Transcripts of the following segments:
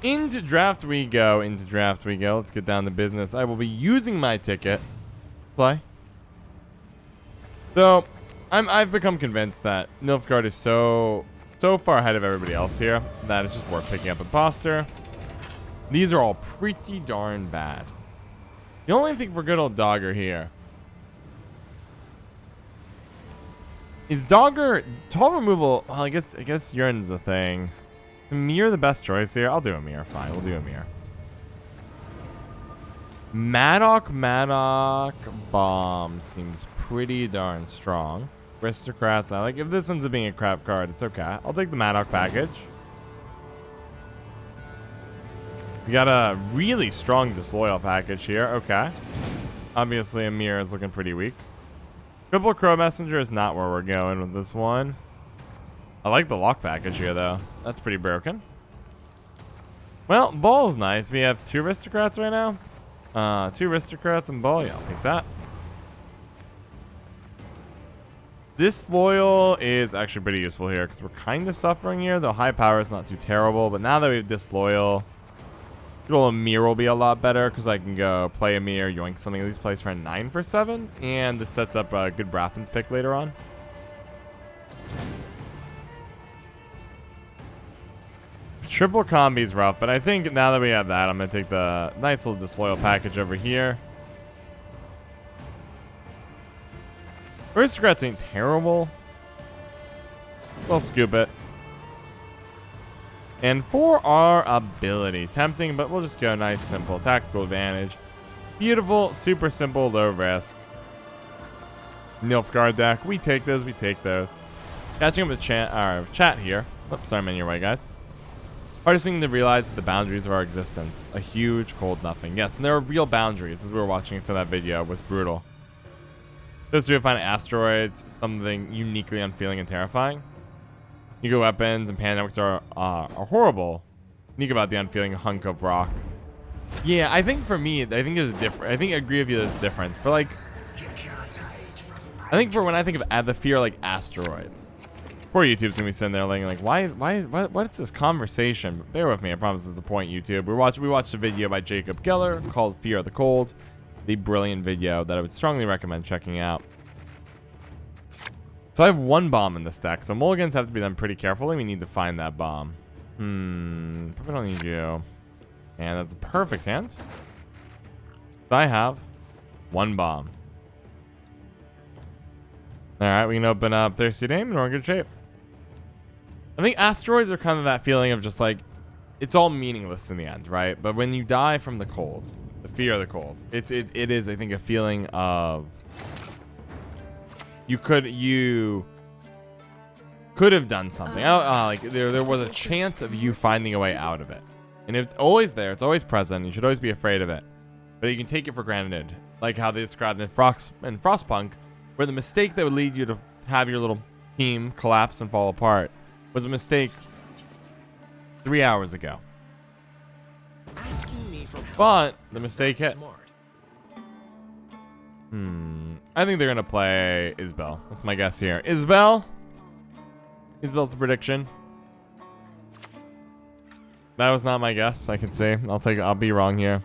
Into draft we go. Into draft we go. Let's get down to business. I will be using my ticket. Play. So, I've become convinced that Nilfgaard is so far ahead of everybody else here that it's just worth picking up Imposter. These are all pretty darn bad. The only thing for good old Dogger here is Dogger toll removal. Well, I guess Urine's the thing. Amir the best choice here. I'll do Amir. Fine, we'll do Amir. Maddock Bomb seems pretty darn strong. Aristocrats, I like. If this ends up being a crap card, it's okay. I'll take the Maddock package. We got a really strong Disloyal package here. Okay. Obviously, Amir is looking pretty weak. Triple Crow Messenger is not where we're going with this one. I like the lock package here, though. That's pretty broken. Well, Ball's nice. We have 2 Aristocrats right now. 2 Aristocrats and Ball. Yeah, I'll take that. Disloyal is actually pretty useful here because we're kind of suffering here. The high power is not too terrible, but now that we have Disloyal, good old Amir will be a lot better because I can go play Amir, yoink something, at least plays for a 9 for 7, and this sets up a good Braffin's pick later on. Triple combi is rough, but I think now that we have that, I'm going to take the nice little Disloyal package over here. Aristocrats ain't terrible. We'll scoop it. And for our ability, tempting, but we'll just go nice, simple, tactical advantage. Beautiful, super simple, low risk. Nilfgaard deck. We take those, we take those. Catching up with chat here. Oops, sorry, I'm in your way, guys. Hardest thing to realize is the boundaries of our existence. A huge cold nothing. Yes, and there are real boundaries as we were watching for that video. It was brutal. Just to find asteroids, something uniquely unfeeling and terrifying. Nuclear weapons and pandemics are horrible. Unique about the unfeeling hunk of rock. Yeah, I think for me, I think there's a difference. I think I agree with you. There's a difference, but like, I think for when I think of the fear like asteroids. Poor YouTube's gonna be sitting there like what's this conversation? But bear with me, I promise there's a point, YouTube. We watched a video by Jacob Geller called Fear of the Cold. The brilliant video that I would strongly recommend checking out. So I have 1 bomb in this deck, so mulligans have to be done pretty carefully. We need to find that bomb. Probably don't need you. And that's a perfect hand. So I have 1 bomb. Alright, we can open up Thirsty Dame and we're in good shape. I think asteroids are kind of that feeling of just like, it's all meaningless in the end, right? But when you die from the cold, the fear of the cold, it is, I think, a feeling of you could have done something. Like there was a chance of you finding a way out of it, and it's always there. It's always present. You should always be afraid of it, but you can take it for granted, like how they described in Frostpunk, where the mistake that would lead you to have your little team collapse and fall apart was a mistake 3 hours ago. But the mistake hit. I think they're gonna play Isbell. That's my guess here. Isbell's the prediction. That was not my guess, I can say. I'll be wrong here.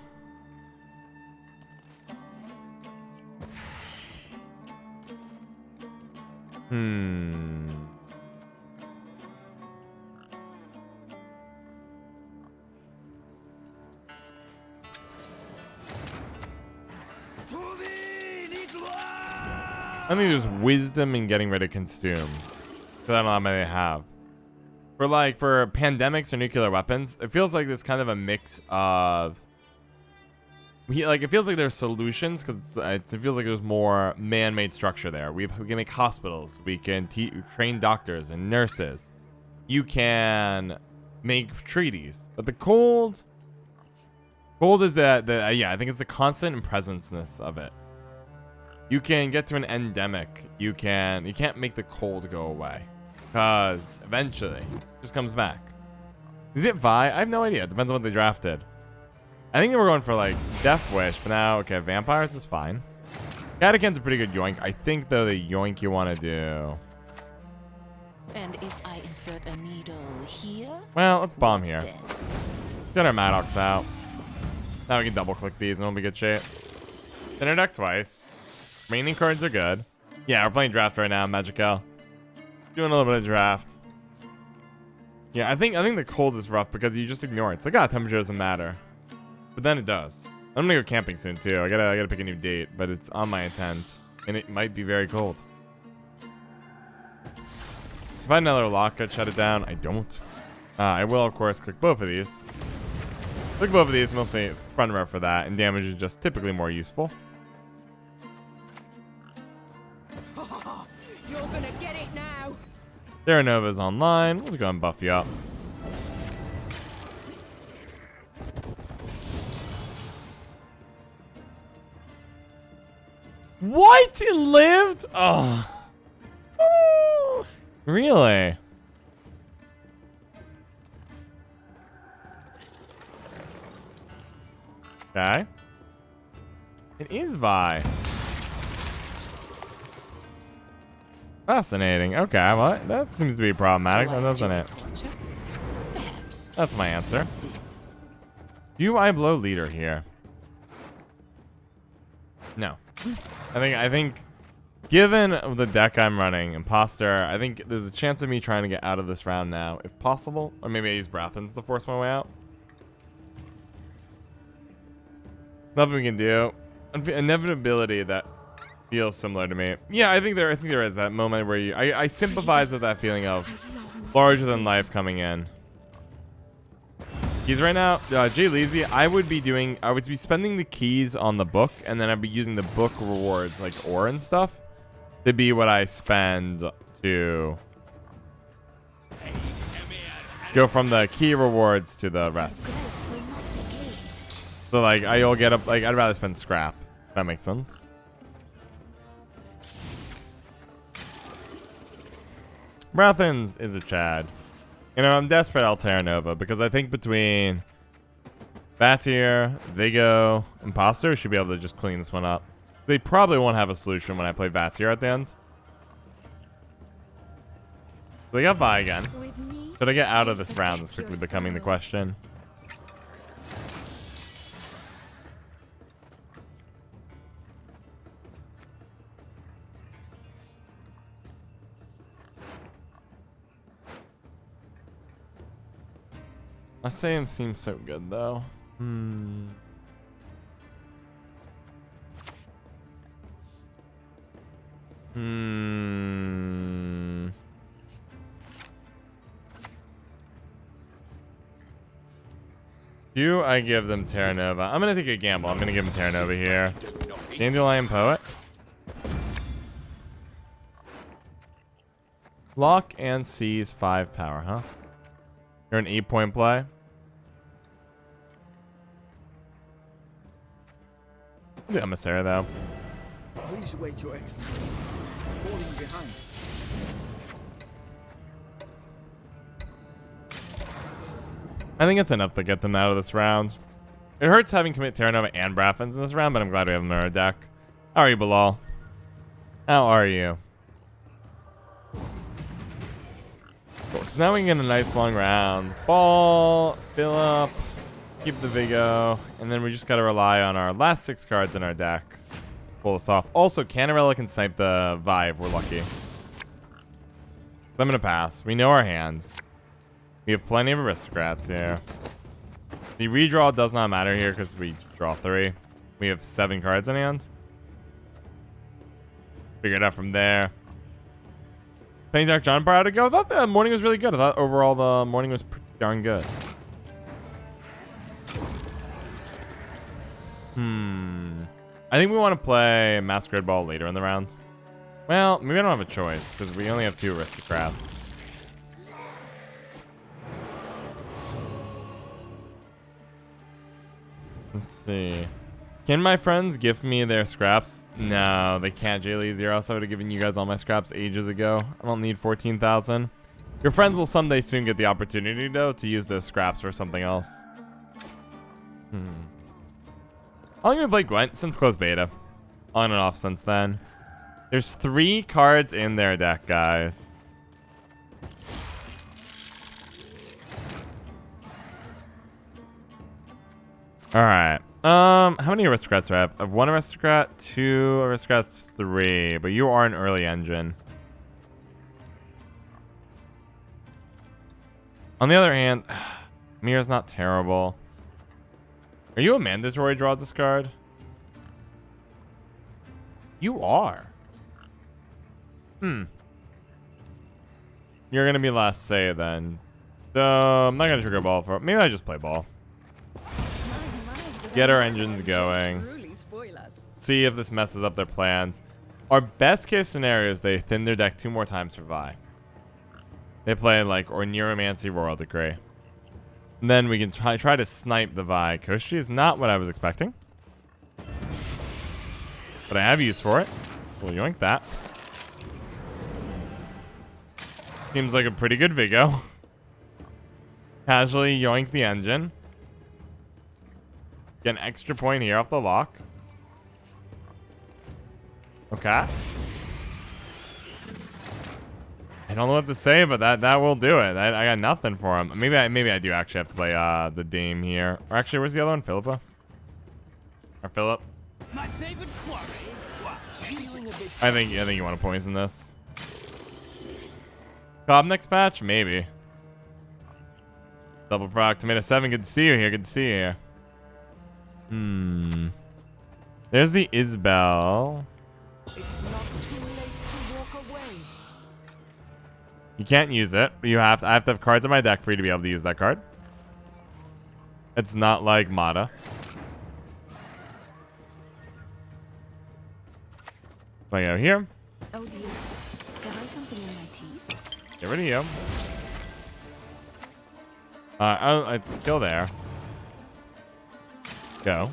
I think there's wisdom in getting rid of consumes. Because I don't know how many they have. For pandemics or nuclear weapons, it feels like there's kind of a mix of... it feels like there's solutions, because it feels like there's more man-made structure there. We can make hospitals. We can train doctors and nurses. You can make treaties. But the cold is that, yeah, I think it's the constant and presenceness of it. You can get to an endemic. You can't make the cold go away, because eventually it just comes back. Is it Vi? I have no idea. It depends on what they drafted. I think they were going for like Death Wish, but now, okay, vampires is fine. Catacan's a pretty good yoink. I think though the yoink you want to do. And if I insert a needle here? Well, let's bomb here. Get our Maddox out. Now we can double click these and we'll be good shape. Thinner deck twice. Remaining cards are good. Yeah, we're playing draft right now, Magical. Doing a little bit of draft. Yeah, I think the cold is rough because you just ignore it. It's like, temperature doesn't matter. But then it does. I'm gonna go camping soon too. I gotta pick a new date, but it's on my intent. And it might be very cold. If I had another lock, I'd shut it down. I don't. I will, of course, click both of these. Click both of these, mostly front row for that, and damage is just typically more useful. You're gonna get it now. Terranova's online. Let's go and buff you up. What? It lived? Oh. Really? Okay. It is Vi. Fascinating. Okay, well, that seems to be problematic, doesn't it? That's my answer. Do I blow leader here? No. I think given the deck I'm running, Imposter, I think there's a chance of me trying to get out of this round now, if possible. Or maybe I use Brathens to force my way out. Nothing we can do. Inevitability that feels similar to me. Yeah, I think there is that moment where I sympathize with that feeling of larger than life coming in. Keys right now, Jay Leezy, I would be spending the keys on the book, and then I'd be using the book rewards like ore and stuff to be what I spend to go from the key rewards to the rest. So like I'll get up, like I'd rather spend scrap. If that makes sense. Brathens is a Chad. You know, I'm desperate Altair Nova because I think between Vatir, Vigo, Imposter should be able to just clean this one up. They probably won't have a solution when I play Vatir at the end. They got Vi again. Should I get out of this round is quickly becoming the question. Sam seems so good though. Do I give them Terra Nova? I'm gonna take a gamble. I'm gonna give them Terra Nova here. Dandelion Poet. Lock and seize 5 power, huh? You're an 8-point play. The Emissary though. Please wait, Your Excellency. Falling behind. I think it's enough to get them out of this round. It hurts having commit Terra Nova and Brathens in this round, but I'm glad we have them in our deck. How are you, Bilal? How are you? Cool. So now we can get a nice long round. Ball, fill up, keep the Vigo, and then we just gotta rely on our last 6 cards in our deck. Pull this off. Also, Canarella can snipe the Vi if we're lucky. So I'm gonna pass. We know our hand. We have plenty of aristocrats here. The redraw does not matter here because we draw 3. We have 7 cards in hand. Figure it out from there. Playing Dark John prior to go. I thought the morning was really good. I thought overall the morning was pretty darn good. I think we want to play Masquerade Ball later in the round. Well, maybe I don't have a choice because we only have 2 aristocrats. Let's see. Can my friends gift me their scraps? No, they can't, Jaylee. Zero. I would have given you guys all my scraps ages ago. I don't need 14,000. Your friends will someday soon get the opportunity, though, to use those scraps for something else. How long have you played Gwent? Since closed beta. On and off since then. There's 3 cards in their deck, guys. All right. How many aristocrats do I have? I have 1 aristocrat, 2 aristocrats, 3. But you are an early engine. On the other hand, Mir's not terrible. Are you a mandatory draw discard? You are. You're gonna be last say then. So I'm not gonna trigger ball for. Maybe I just play ball. Get our engines going. See if this messes up their plans. Our best case scenario is they thin their deck 2 more times for Vi. They play like or Neuromancy Royal Decree. And then we can try to snipe the Vi. Koshi is not what I was expecting. But I have use for it. We'll yoink that. Seems like a pretty good Vigo. Casually yoink the engine. Get an extra point here off the lock. Okay. I don't know what to say, but that will do it. I got nothing for him. Maybe I do actually have to play the Dame here. Or actually, where's the other one? Philippa? Or Philip? My favorite quarry. I think you want to poison this. Cobb next patch? Maybe. Double proc. Tomato 7. Good to see you here. Good to see you here. There's the Isbell. It's not too late to walk away. You can't use it, but I have to have cards in my deck for you to be able to use that card. It's not like Mata. So I go here. Oh dear. Have I something in my teeth? Get rid of you. It's kill there. Go.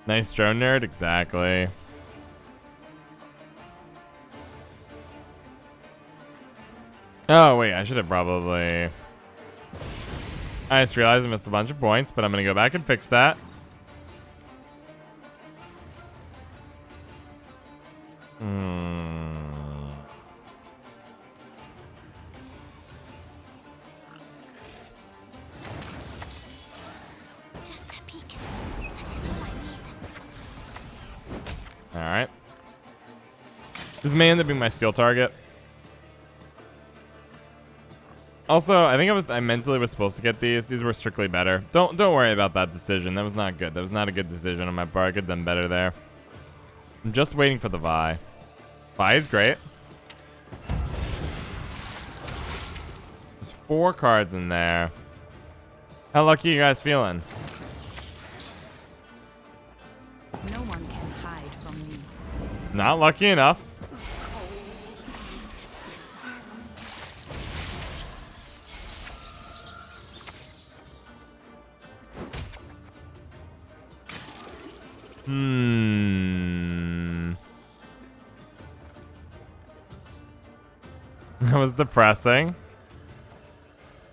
Nice drone nerd, exactly. Oh wait, I should have probably. I just realized I missed a bunch of points, but I'm gonna go back and fix that. Just a peek. That is all I need. All right. This may end up being my steal target. Also, I think I mentally was supposed to get these. These were strictly better. Don't worry about that decision. That was not good. That was not a good decision on my part. I could have done better there. I'm just waiting for the Vi. Vi is great. There's 4 cards in there. How lucky you guys feeling? No one can hide from me. Not lucky enough. That was depressing.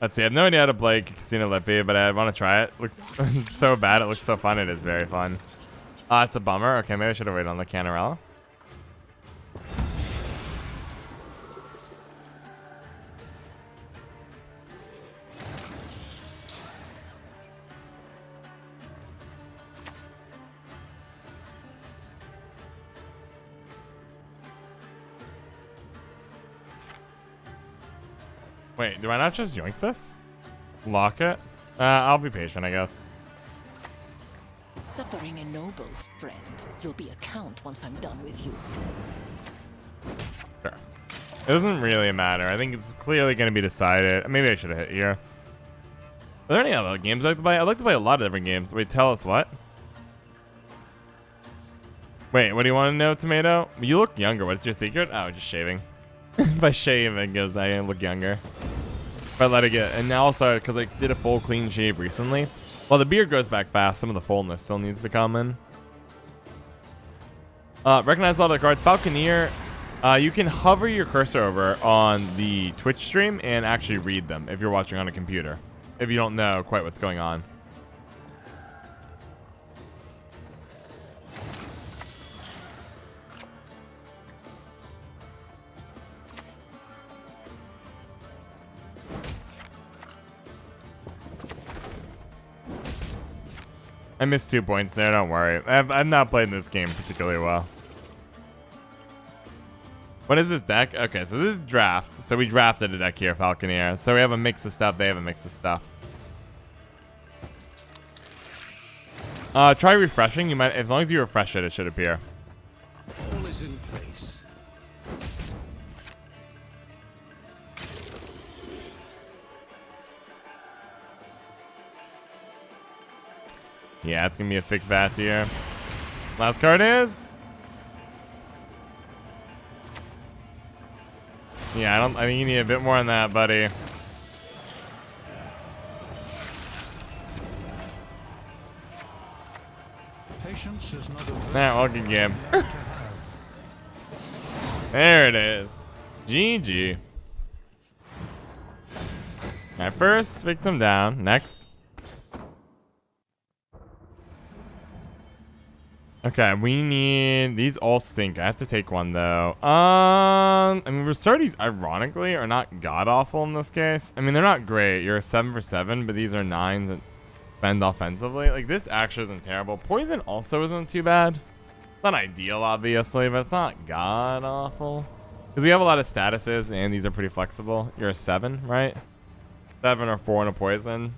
Let's see. I have no idea how to play Casino Lippy, but I want to try it. Look so bad. It looks so fun. It is very fun. It's a bummer. Okay, maybe I should have waited on the Canarella. Wait, do I not just yoink this? Lock it? I'll be patient, I guess. Suffering ennobles, friend. You'll be a count once I'm done with you. Sure. It doesn't really matter. I think it's clearly going to be decided. Maybe I should have hit here. Are there any other games I'd like to play? I'd like to play a lot of different games. Wait, tell us what? Wait, what do you want to know, Tomato? You look younger. What's your secret? Oh, just shaving. If I shave, it goes, I look younger. If I let it get, and also because I did a full clean shave recently. While the beard grows back fast, some of the fullness still needs to come in. Recognize a lot of the cards. Falconeer, you can hover your cursor over on the Twitch stream and actually read them if you're watching on a computer. If you don't know quite what's going on. I missed 2 points there. Don't worry. I've not played this game particularly well. What is this deck? Okay, so this is draft. So we drafted a deck here, Falconeer. So we have a mix of stuff. They have a mix of stuff. Try refreshing. You might, as long as you refresh it, it should appear. All is in place. Yeah, it's gonna be a thick bat here. Last card is. Yeah, I think you need a bit more on that, buddy. Patience is not a virtue. Nah, well, good game. There it is. GG. Alright, first victim down. Next. Okay, we need... These all stink. I have to take one, though. I mean, Rosardi's, ironically, are not god-awful in this case. I mean, they're not great. You're a 7 for 7, but these are 9s that bend offensively. Like, this actually isn't terrible. Poison also isn't too bad. It's not ideal, obviously, but it's not god-awful. Because we have a lot of statuses, and these are pretty flexible. You're a 7, right? 7 or 4 and a poison.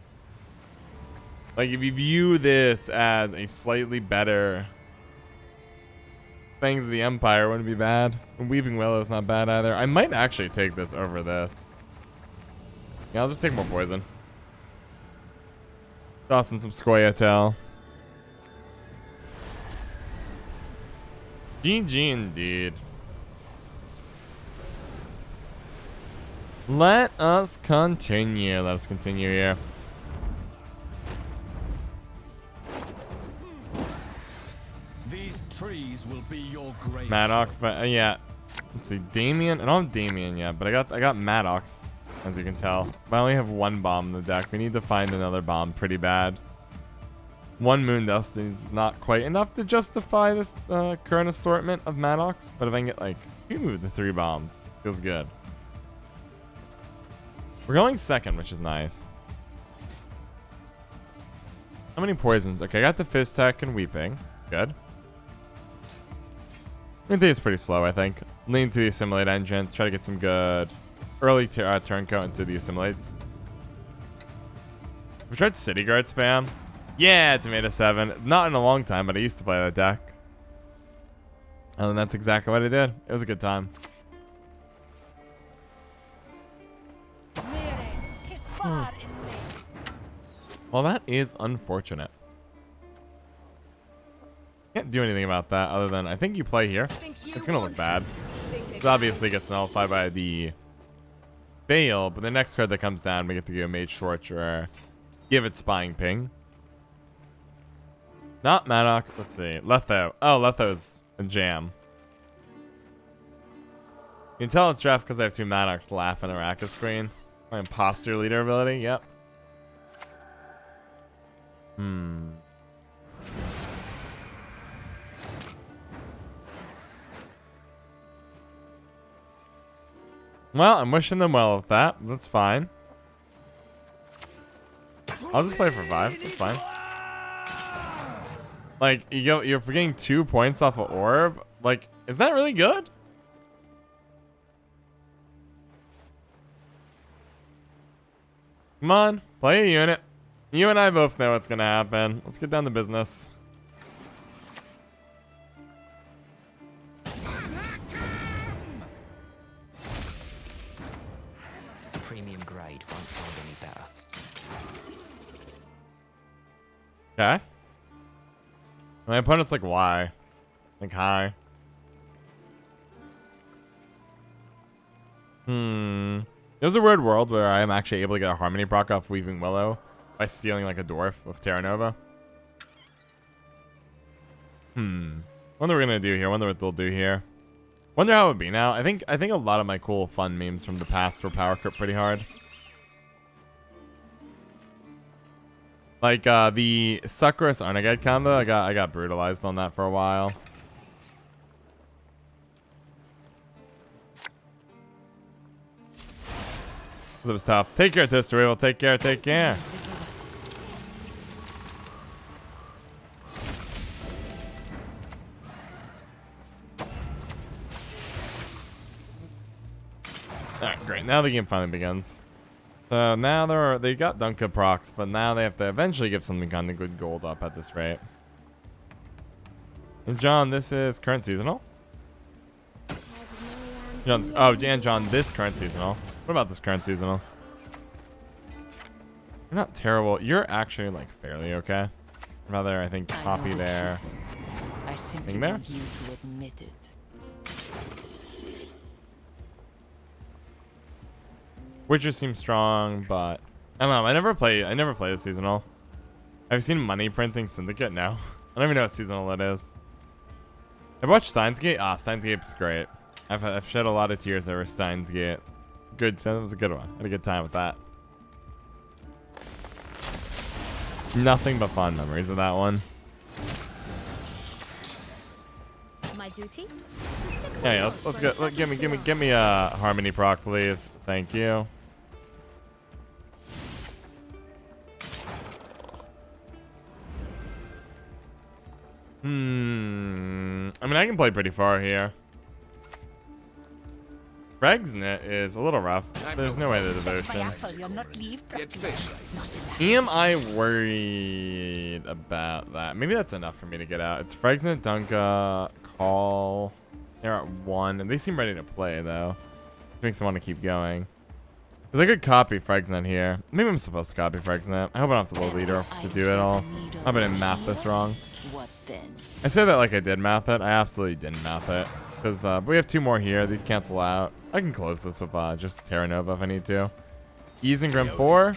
Like, if you view this as a slightly better... Things of the Empire wouldn't be bad. Weaving Willow's not bad either. I might actually take this over this. Yeah, I'll just take more poison. Toss in some Scoia'tael. GG indeed. Let us continue. Let us continue here. Trees will be your grave. Maddox, but yeah. Let's see, Damien. I don't have Damien yet, but I got Maddox, as you can tell. But I only have 1 bomb in the deck. We need to find another bomb pretty bad. 1 Moondust is not quite enough to justify this current assortment of Maddox. But if I can get like 2 to 3 bombs, feels good. We're going second, which is nice. How many poisons? Okay, I got the Fizz Tech and Weeping. Good. I think it's pretty slow, I think. Lean to the Assimilate engines. Try to get some good early turncoat into the Assimilates. We tried City Guard spam. Yeah, Tomato 7. Not in a long time, but I used to play that deck. And that's exactly what I did. It was a good time. Well, that is unfortunate. Can't do anything about that other than I think you play here. It's gonna look bad. It obviously gets nullified by the fail, but the next card that comes down, we get to go Mage Torture, give it Spying Ping. Not Maddox. Let's see. Letho. Oh, Letho's a jam. You can tell it's draft because I have 2 Maddox laughing at Araka screen. My imposter leader ability. Yep. Well, I'm wishing them well with that. That's fine. I'll just play for 5. That's fine. Like, you're getting 2 points off of Orb. Like, is that really good? Come on, play a unit. You and I both know what's gonna happen. Let's get down to business. Premium grade won't find any better. Okay. My opponent's like, why? Like, hi. There's a weird world where I am actually able to get a Harmony proc off Weaving Willow by stealing like a dwarf with Terra Nova. Wonder what we're gonna do here. Wonder what they'll do here. Wonder how it would be now. I think a lot of my cool fun memes from the past were power creep pretty hard. Like the Sucrus Arnagad combo, I got brutalized on that for a while. It was tough. Take care, Tister. We'll take care. Take care. right, now the game finally begins. So now they got Dunka procs, but now they have to eventually give something kind of good gold up at this rate. And John, this is current seasonal. John, this current seasonal. What about this current seasonal? You're not terrible. You're actually like fairly okay. Rather, I think copy there. I simply Thing there. want you to admit it. Witcher seems strong, but I don't know. I never play the seasonal. I've seen money printing Syndicate now. I don't even know what seasonal it is. I've watched Steins Gate. Steins Gate is great. I've shed a lot of tears over Steins Gate. Good. That was a good one. Had a good time with that. Nothing but fond memories of that one. My duty? Yeah, let's go. Give me a Harmony proc, please. Thank you. I mean, I can play pretty far here. Regsnet is a little rough. There's no way to devotion. Am I worried about that? Maybe that's enough for me to get out. It's Regsnet, Dunka, Call. They're at 1, and they seem ready to play though. Which makes me want to keep going. Because I could copy Regsnet here. Maybe I'm supposed to copy Regsnet. I hope I don't have to load leader to do it all. I hope I didn't math this wrong. What then? I say that like I did math it. I absolutely didn't math it. Because we have 2 more here. These cancel out. I can close this with just Terra Nova if I need to. Ease and Grim 4.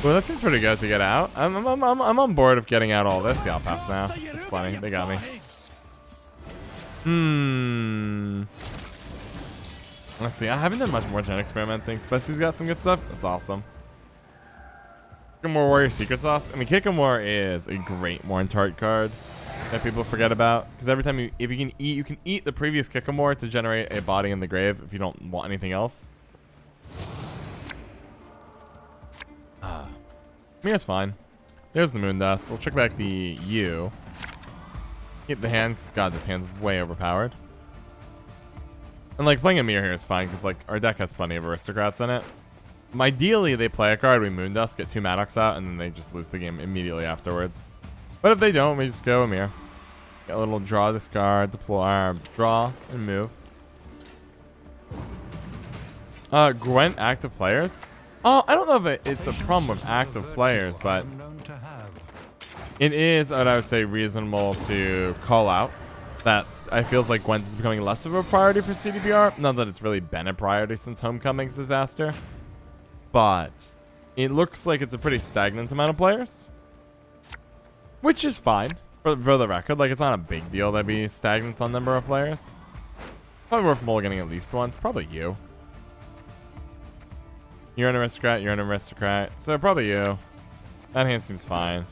Well, that seems pretty good to get out. I'm on board of getting out all this. Yeah, I'll pass now. It's funny. They got me. Let's see. I haven't done much more gen experimenting. Specie's got some good stuff. That's awesome. Kikamor Warrior Secret Sauce. I mean, Kikamor is a great Morn Tart card that people forget about. Because every time you can eat the previous Kikamor to generate a body in the grave if you don't want anything else. Mir's fine. There's the Moon Dust. We'll check back the U. Keep the hand, because God, this hand's way overpowered. And like playing a Mir here is fine, because like our deck has plenty of aristocrats in it. Ideally, they play a card, we Moon Dust, get 2 Maddox out, and then they just lose the game immediately afterwards. But if they don't, we just go Amir. Get a little draw, discard, deploy, draw, and move. Gwent active players. Oh, I don't know if it's a problem with active players, but it is what I would say reasonable to call out that I feels like Gwent is becoming less of a priority for CDPR. Not that it's really been a priority since Homecoming's disaster, but it looks like it's a pretty stagnant amount of players, which is fine for the record. Like, it's not a big deal that be stagnant on number of players. Probably worth mulliganing at least once. Probably you. You're an aristocrat. You're an aristocrat. So probably you. That hand seems fine.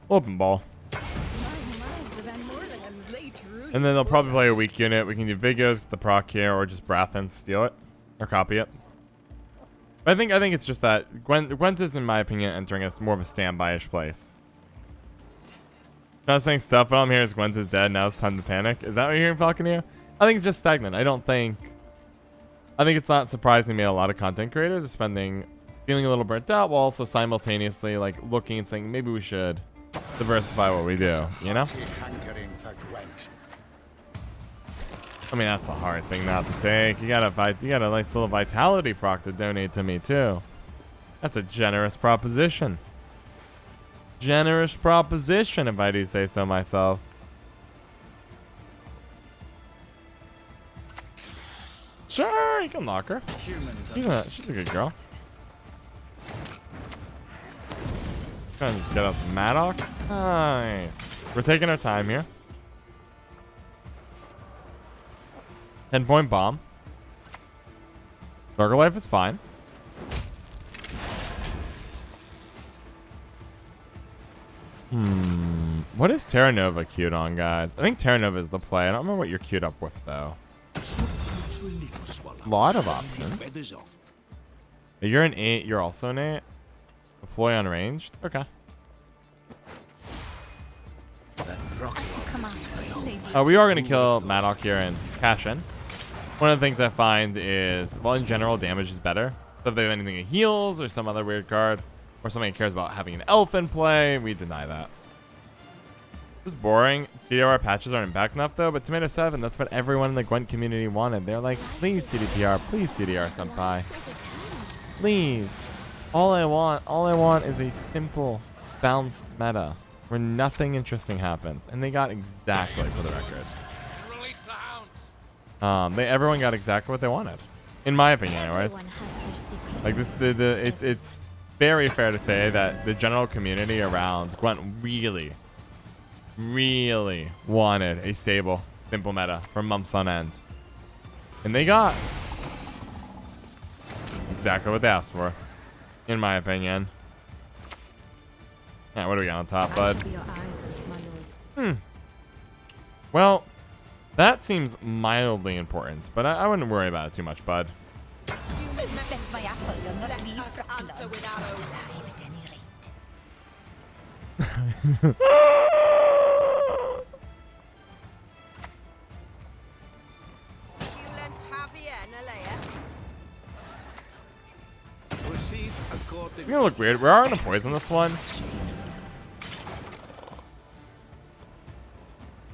Open ball. And then they'll probably play a weak unit. We can do Vigos, get the proc here, or just Brathens, steal it. Or copy it. But I think it's just that Gwent is, in my opinion, entering us more of a standby-ish place. Not saying stuff, but all I'm hearing is Gwent is dead, now it's time to panic. Is that what you're hearing, Falconeer? I think it's just stagnant. I think it's not surprising me a lot of content creators are feeling a little burnt out while also simultaneously like looking and saying maybe we should diversify what we do, you know? I mean, that's a hard thing not to take. You got a nice little vitality proc to donate to me too. That's a generous proposition. Generous proposition, if I do say so myself. Sure, you can lock her. She's a good girl. Trying to just get out some Maddox. Nice. We're taking our time here. 10-point bomb. Burger Life is fine. What is Terra Nova queued on, guys? I think Terra Nova is the play. I don't remember what you're queued up with, though. A lot of options. You're an 8. You're also an 8. Deploy unranged. Okay. We are going to kill Maddock here and cash in. One of the things I find is, well, in general, damage is better. So if they have anything that heals or some other weird card, or somebody cares about having an elf in play, we deny that. Just boring. CDR patches aren't back enough though, but Tomato 7, that's what everyone in the Gwent community wanted. They're like, please CDPR, please CDR senpai. Please. All I want is a simple, balanced meta where nothing interesting happens. And they got exactly, for the record. Everyone got exactly what they wanted. In my opinion, anyways. Like this, it's very fair to say that the general community around Gwent really wanted a stable, simple meta for months on end. And they got exactly what they asked for, in my opinion. Yeah, what do we got on top, bud? Well, that seems mildly important, but I wouldn't worry about it too much, bud. It's gonna look weird. We are gonna poison this one.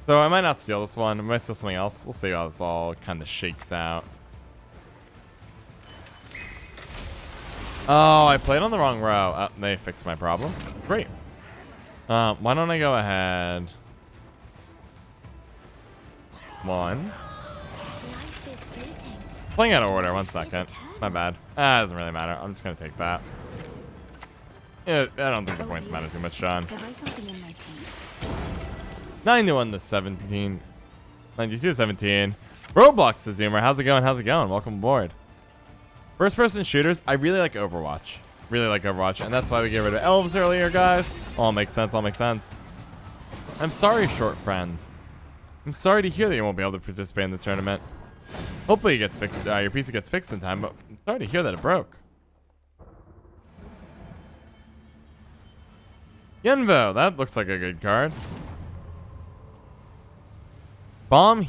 So I might not steal this one. I might steal something else. We'll see how this all kind of shakes out. Oh, I played on the wrong row. Oh, they fixed my problem. Great. Why don't I go ahead? One. Playing out of order. 1 second. My bad. It doesn't really matter. I'm just gonna take that. Yeah, I don't think the points matter too much, John. 91 to 17. 92 to 17. Roblox to Zoomer. How's it going? How's it going? Welcome aboard. First person shooters. I really like Overwatch. Really like Overwatch. And that's why we get rid of elves earlier, guys. All makes sense. All makes sense. I'm sorry, short friend. I'm sorry to hear that you won't be able to participate in the tournament. Hopefully it gets fixed. Your PC gets fixed in time, but I'm sorry to hear that it broke. YenVo. That looks like a good card. Bomb.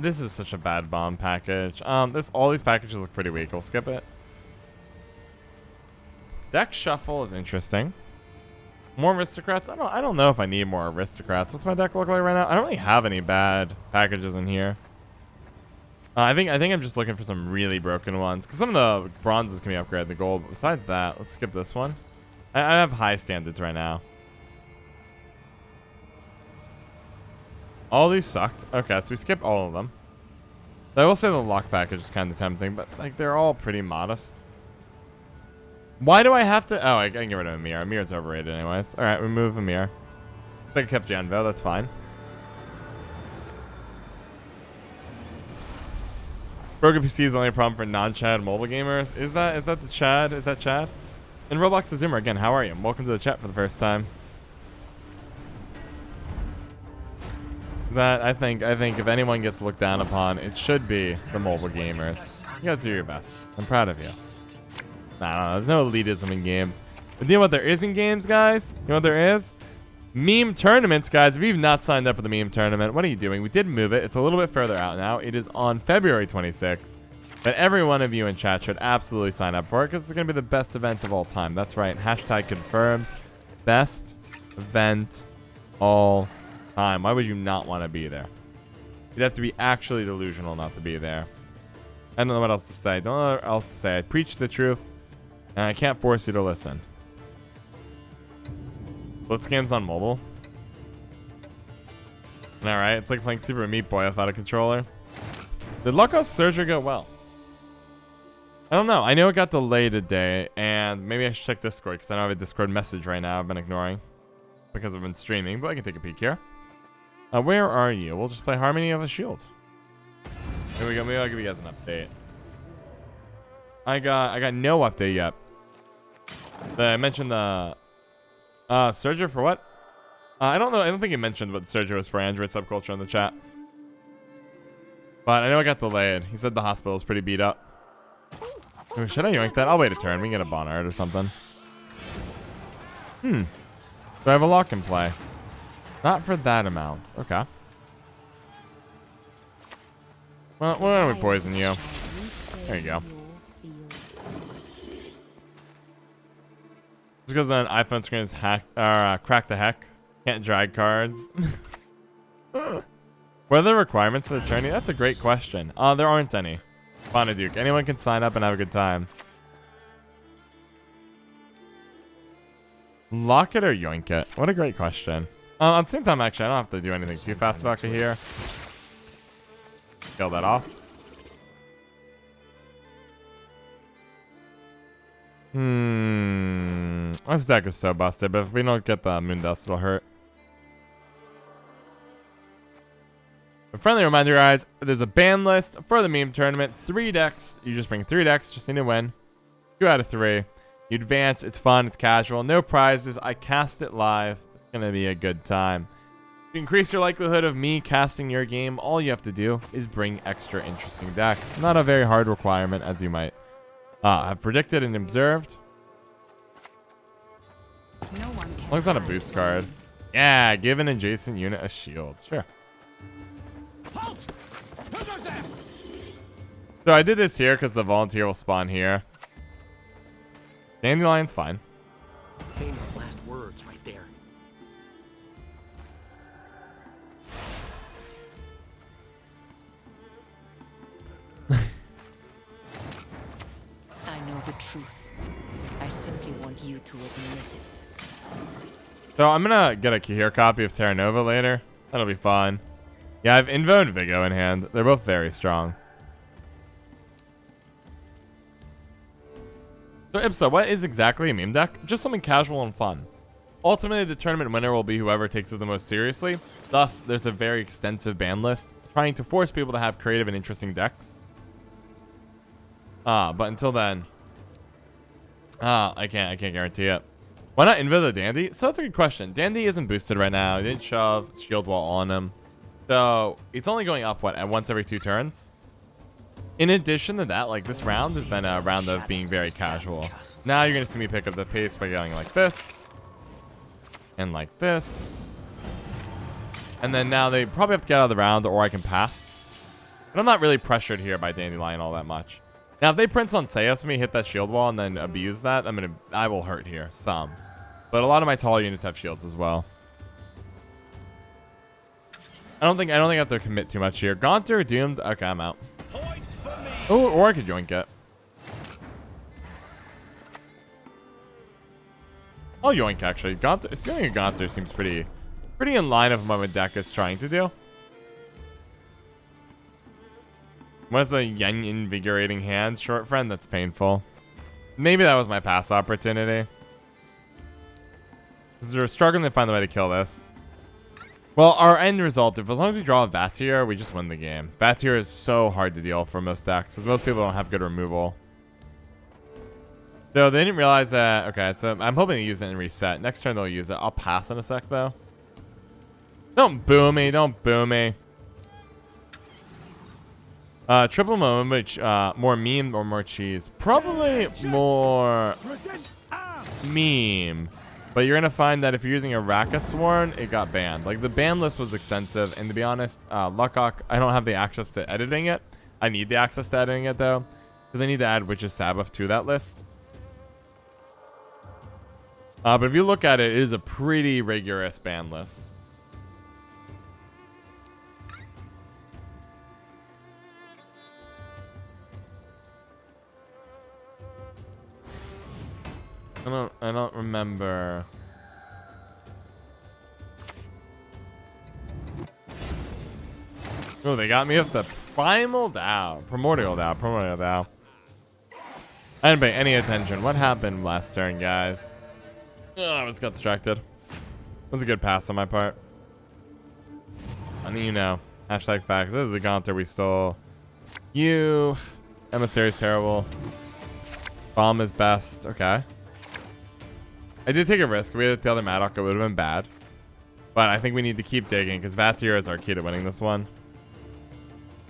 This is such a bad bomb package. All these packages look pretty weak. We'll skip it. Deck shuffle is interesting. More aristocrats. I don't know if I need more aristocrats. What's my deck look like right now? I don't really have any bad packages in here. I think I'm just looking for some really broken ones because some of the bronzes can be upgraded to gold. But besides that, let's skip this one. I have high standards right now. All these sucked. Okay, so we skip all of them. I will say the lock package is kind of tempting, but like they're all pretty modest. Why do I have to? Oh, I can get rid of Amir. Amir's overrated anyways. All right, remove Amir. I think I kept YenVo. That's fine. Broken PC is only a problem for non-Chad mobile gamers. Is that the Chad? Is that Chad? And Roblox to Zoomer again. How are you? Welcome to the chat for the first time. That I think if anyone gets looked down upon, it should be the mobile gamers. You guys do your best. I'm proud of you. Nah, there's no elitism in games. But you know what there is in games, guys? You know what there is? Meme tournaments, guys. If you've not signed up for the meme tournament, what are you doing? We did move it. It's a little bit further out now. It is on February 26th. But every one of you in chat should absolutely sign up for it because it's going to be the best event of all time. That's right. Hashtag confirmed. Best event all time. Why would you not want to be there? You'd have to be actually delusional not to be there. I don't know what else to say. Don't know what else to say. I preach the truth, and I can't force you to listen. Blitz game's on mobile. Alright, it's like playing Super Meat Boy without a controller. Did Lucko's Surger go well? I don't know. I know it got delayed today, and maybe I should check Discord because I don't have a Discord message right now I've been ignoring because I've been streaming, but I can take a peek here. Where are you? We'll just play Harmony of a Shield. Here we go. Maybe I'll give you guys an update. I got no update yet. I mentioned the Surger for what? I don't know. I don't think he mentioned what the Surger was for Android subculture in the chat. But I know it got delayed. He said the hospital is pretty beat up. Ooh, should I yoink that? I'll wait a turn. We can get a Bonard or something. Do I have a lock in play? Not for that amount. Okay. Well, why don't we poison you? There you go. Just because an iPhone screen is cracked the heck. Can't drag cards. What are the requirements for the tourney? That's a great question. There aren't any. Duke. Anyone can sign up and have a good time. Lock it or yoink it? What a great question. At the same time, actually, I don't have to do anything too fast about it here. Kill that off. This deck is so busted, but if we don't get the Moon Dust, it'll hurt. A friendly reminder, guys, there's a ban list for the meme tournament. 3 decks. You just bring 3 decks. Just need to win. 2 out of 3. You advance. It's fun. It's casual. No prizes. I cast it live. It's going to be a good time. To increase your likelihood of me casting your game, all you have to do is bring extra interesting decks. Not a very hard requirement, as you might have predicted and observed. No one can. As long as it's not a boost card. Yeah, give an adjacent unit a shield. Sure. Halt! Who goes there? So I did this here because the volunteer will spawn here. Dandelion's fine. Famous last words right there. I know the truth. I simply want you to admit it. So I'm gonna get a Kahir copy of Terra Nova later. That'll be fun. Yeah, I have Invo and Vigo in hand. They're both very strong. So Ipsa, what is exactly a meme deck? Just something casual and fun. Ultimately, the tournament winner will be whoever takes it the most seriously. Thus, there's a very extensive ban list, trying to force people to have creative and interesting decks. But until then, I can't guarantee it. Why not Invo the Dandy? So that's a good question. Dandy isn't boosted right now. He didn't shove shield wall on him. So it's only going up, what, at once every 2 turns? In addition to that, like, this round has been a round of being very casual. Now you're going to see me pick up the pace by going like this. And like this. And then now they probably have to get out of the round, or I can pass. But I'm not really pressured here by Dandelion all that much. Now, if they Prince on Sayas me, hit that shield wall, and then abuse that, I will hurt here, some. But a lot of my tall units have shields as well. I don't think I have to commit too much here. Gaunter, doomed. Okay, I'm out. Oh, or I could yoink it. I'll yoink, actually. Gaunter, stealing a Gaunter seems pretty in line of what my deck is trying to do. What's a Yen invigorating hand? Short friend? That's painful. Maybe that was my pass opportunity. Because we're struggling to find the way to kill this. Well, our end result, as long as we draw a Vatir, we just win the game. Vatir is so hard to deal for most decks, because most people don't have good removal. So they didn't realize that. Okay, so I'm hoping to use it and reset. Next turn they'll use it. I'll pass in a sec, though. Don't boo me. Don't boo me. Triple moment, which more meme or more cheese? Probably more meme. But you're going to find that if you're using a Rakasworn, it got banned. Like, the ban list was extensive. And to be honest, Luckhawk, I don't have the access to editing it. I need the access to editing it, though. Because I need to add Witch's Sabbath to that list. But if you look at it, it is a pretty rigorous ban list. I don't remember. Oh, they got me with the Primordial Dow. I didn't pay any attention. What happened last turn, guys? Oh, I was got distracted. It was a good pass on my part. And you know, hashtag facts. This is the Gaunter we stole. You. Emissary's terrible. Bomb is best. Okay. I did take a risk. If we had the other Maddock, it would have been bad. But I think we need to keep digging because Vatir is our key to winning this one.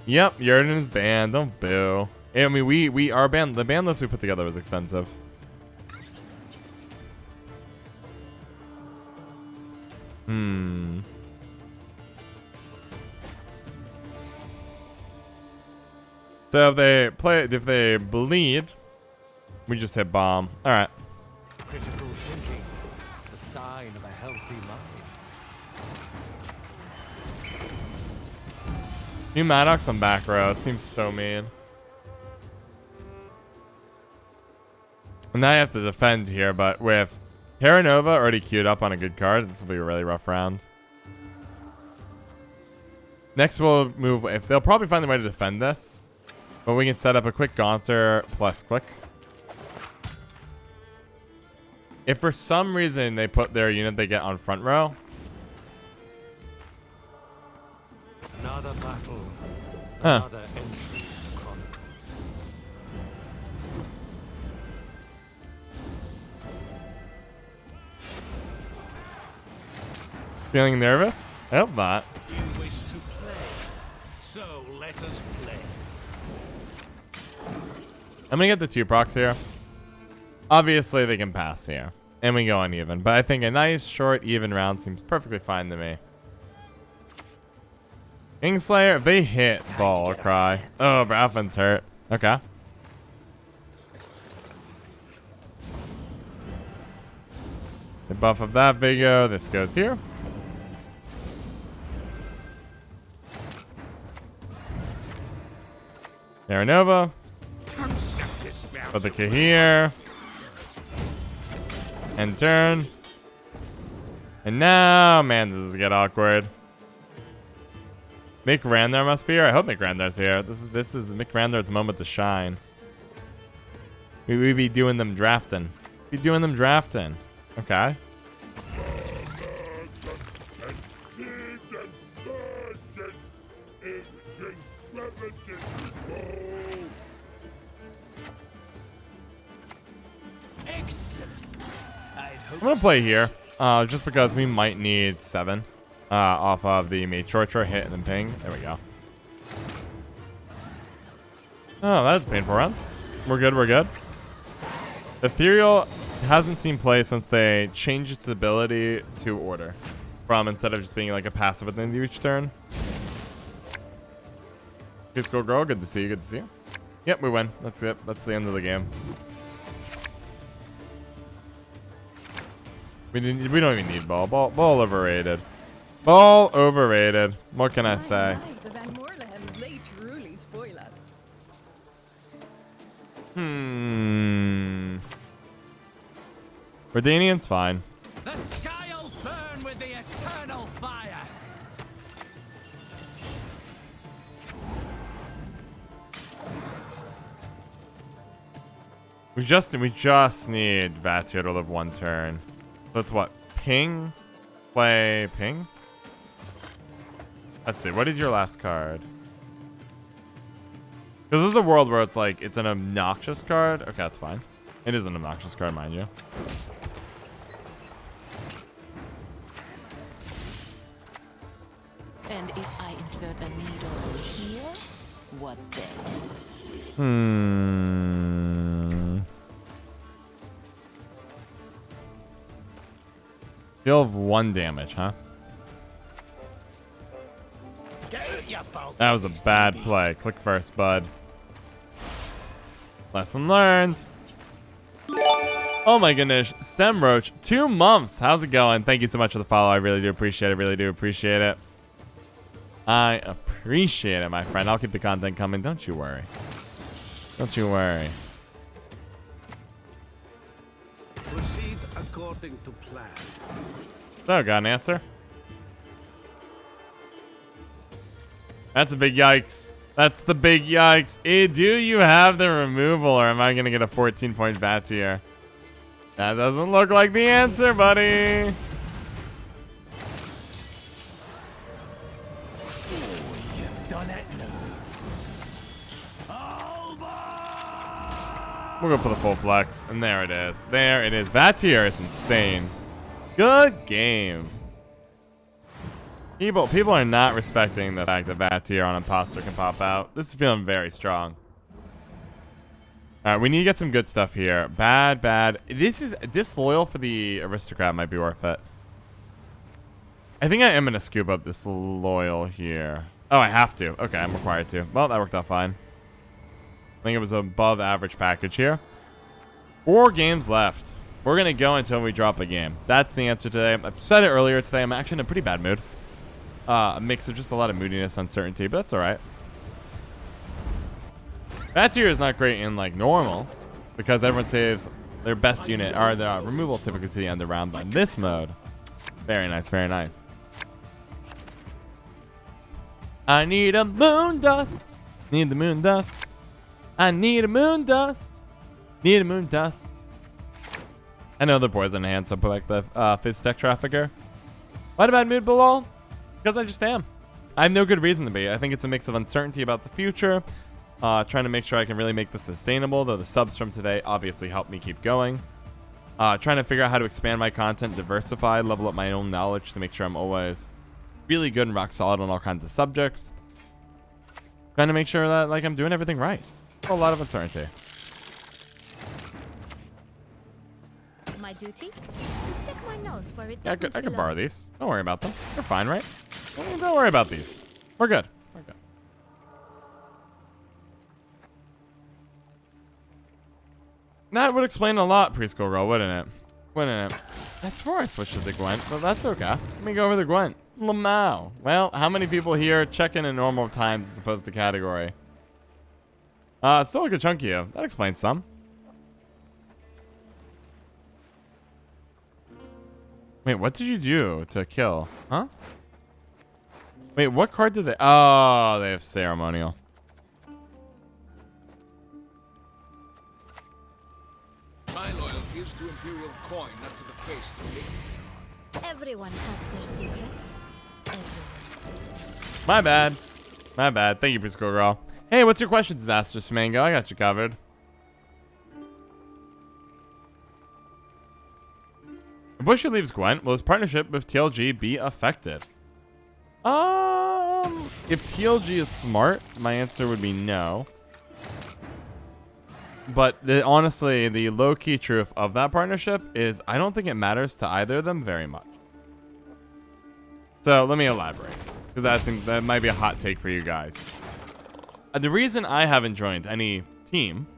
Yep, Yurden is banned. Don't boo. I mean, the ban list we put together was extensive. So if they bleed, we just hit bomb. All right. Critical thinking, the sign of a healthy mind. New Maddox on back row. It seems so mean. And now I have to defend here, but with Terranova already queued up on a good card, this will be a really rough round. Next we'll move, if they'll probably find a way to defend this, but we can set up a quick Gaunter plus click. If for some reason they put their unit they get on front row. Another battle. Huh. Another entry in the chronicles. Feeling nervous? I hope not. You wish to play, so let us play. I'm gonna get the 2 procs here. Obviously they can pass here. And we go uneven. But I think a nice, short, even round seems perfectly fine to me. Kingslayer, if they hit ball cry. Oh, Braffin's hurt. Okay. The buff of that Vigo. This goes here. Terranova. Put the Kahir. And turn. And now, man, this is get awkward. Mick Randar must be here. I hope Mick Randar's here. This is Mick Randar's moment to shine. We be doing them drafting. Okay. I'm gonna play here, just because we might need 7 off of the mate short hit and then ping. There we go. Oh, that's a painful round. We're good. Ethereal hasn't seen play since they changed its ability to order, from instead of just being like a passive at the end of each turn. Okay, Skull Girl, good to see you. Yep, we win. That's it. That's the end of the game. We don't even need ball. Ball overrated. Ball overrated. What can I say? The Van Moorlehems, they truly spoil us. Redanian's fine. The sky'll burn with the eternal fire. We just need Vatir to live 1 turn. That's what? Ping? Play ping? Let's see. What is your last card? Because this is a world where it's like, it's an obnoxious card. Okay, that's fine. It is an obnoxious card, mind you. And if I insert a needle here, what then? Deal of 1 damage, huh? That was a bad play. Click first, bud. Lesson learned. Oh my goodness. Stem Roach, 2 months. How's it going? Thank you so much for the follow. I really do appreciate it. I appreciate it, my friend. I'll keep the content coming. Don't you worry. Proceed according to plan. Oh, got an answer. That's a big yikes. That's the big yikes. Do you have the removal, or am I going to get a 14-point bat here? That doesn't look like the answer, buddy. We'll go for the full flex, and there it is. There it is. Vatir is insane. Good game. People are not respecting the fact that Vatir on Imposter can pop out. This is feeling very strong. All right, we need to get some good stuff here. Bad. This is disloyal for the aristocrat might be worth it. I think I am going to scoop up this loyal here. Oh, I have to. Okay, I'm required to. Well, that worked out fine. I think it was above average package here. 4 games left. We're going to go until we drop a game. That's the answer today. I've said it earlier today. I'm actually in a pretty bad mood. A mix of just a lot of moodiness, uncertainty, but that's all right. That tier is not great in like normal because everyone saves their best unit or the removal typically to the end of the round. But in this mode, very nice, very nice. I need a moon dust. Need the moon dust. I need a moon dust. Need a moon dust. I know the poison hand, so put back the fizz tech trafficker. Why a bad mood, Bilal? Because I just am. I have no good reason to be. I think it's a mix of uncertainty about the future. Trying to make sure I can really make this sustainable, though the subs from today obviously help me keep going. Trying to figure out how to expand my content, diversify, level up my own knowledge to make sure I'm always really good and rock solid on all kinds of subjects. Trying to make sure that like I'm doing everything right. A lot of uncertainty. My duty? To stick my nose where it Yeah, doesn't I could belong. borrow these. Don't worry about them. They're fine, right? Don't worry about these. We're good. We're good. That would explain a lot, preschool roll, wouldn't it? Wouldn't it? I swore I switched to the Gwent, but that's okay. Let me go over the Gwent. Lamau. Well, how many people here check in normal times as opposed to category? Still a good chunk of you. That explains some. Wait, what did you do to kill? Huh? Wait, what card did they... Oh, they have ceremonial. My loyalty is to Imperial coin, not to the face that Everyone has their secrets. Everyone. My bad. My bad. Thank you, preschool girl. Hey, what's your question, Disastrous Mango? I got you covered. If Bushy leaves Gwent, will his partnership with TLG be affected? If TLG is smart, my answer would be no. But honestly, the low-key truth of that partnership is I don't think it matters to either of them very much. So let me elaborate, because that might be a hot take for you guys. The reason I haven't joined any team,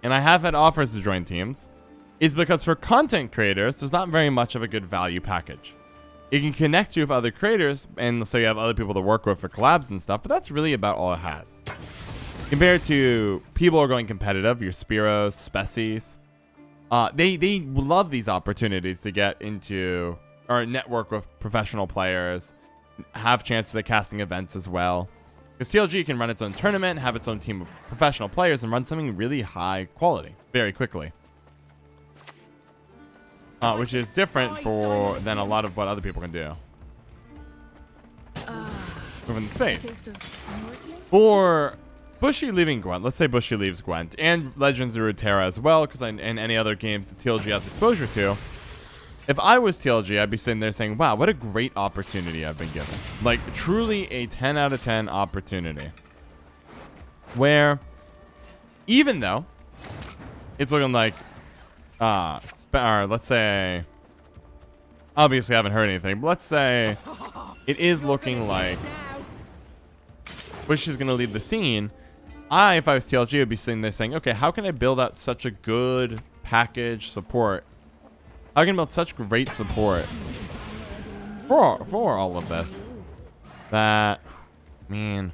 and I have had offers to join teams, is because for content creators, there's not very much of a good value package. It can connect you with other creators, and so you have other people to work with for collabs and stuff, but that's really about all it has. Compared to people who are going competitive, your Spiros, Species, they love these opportunities to get into or network with professional players, have chances at casting events as well. Because TLG can run its own tournament, have its own team of professional players, and run something really high quality very quickly. Which is different than a lot of what other people can do. Moving the space. For Bushy leaving Gwent, let's say Bushy leaves Gwent, and Legends of Runeterra as well, because in any other games that TLG has exposure to, if I was TLG, I'd be sitting there saying, wow, what a great opportunity I've been given. Like, truly a 10 out of 10 opportunity. Where, even though it's looking like, let's say, obviously I haven't heard anything, but let's say it is looking like Bush is going to leave the scene. If I was TLG, would be sitting there saying, okay, how can I build out such a good package support? How can I build such great support for all of this? That, mean.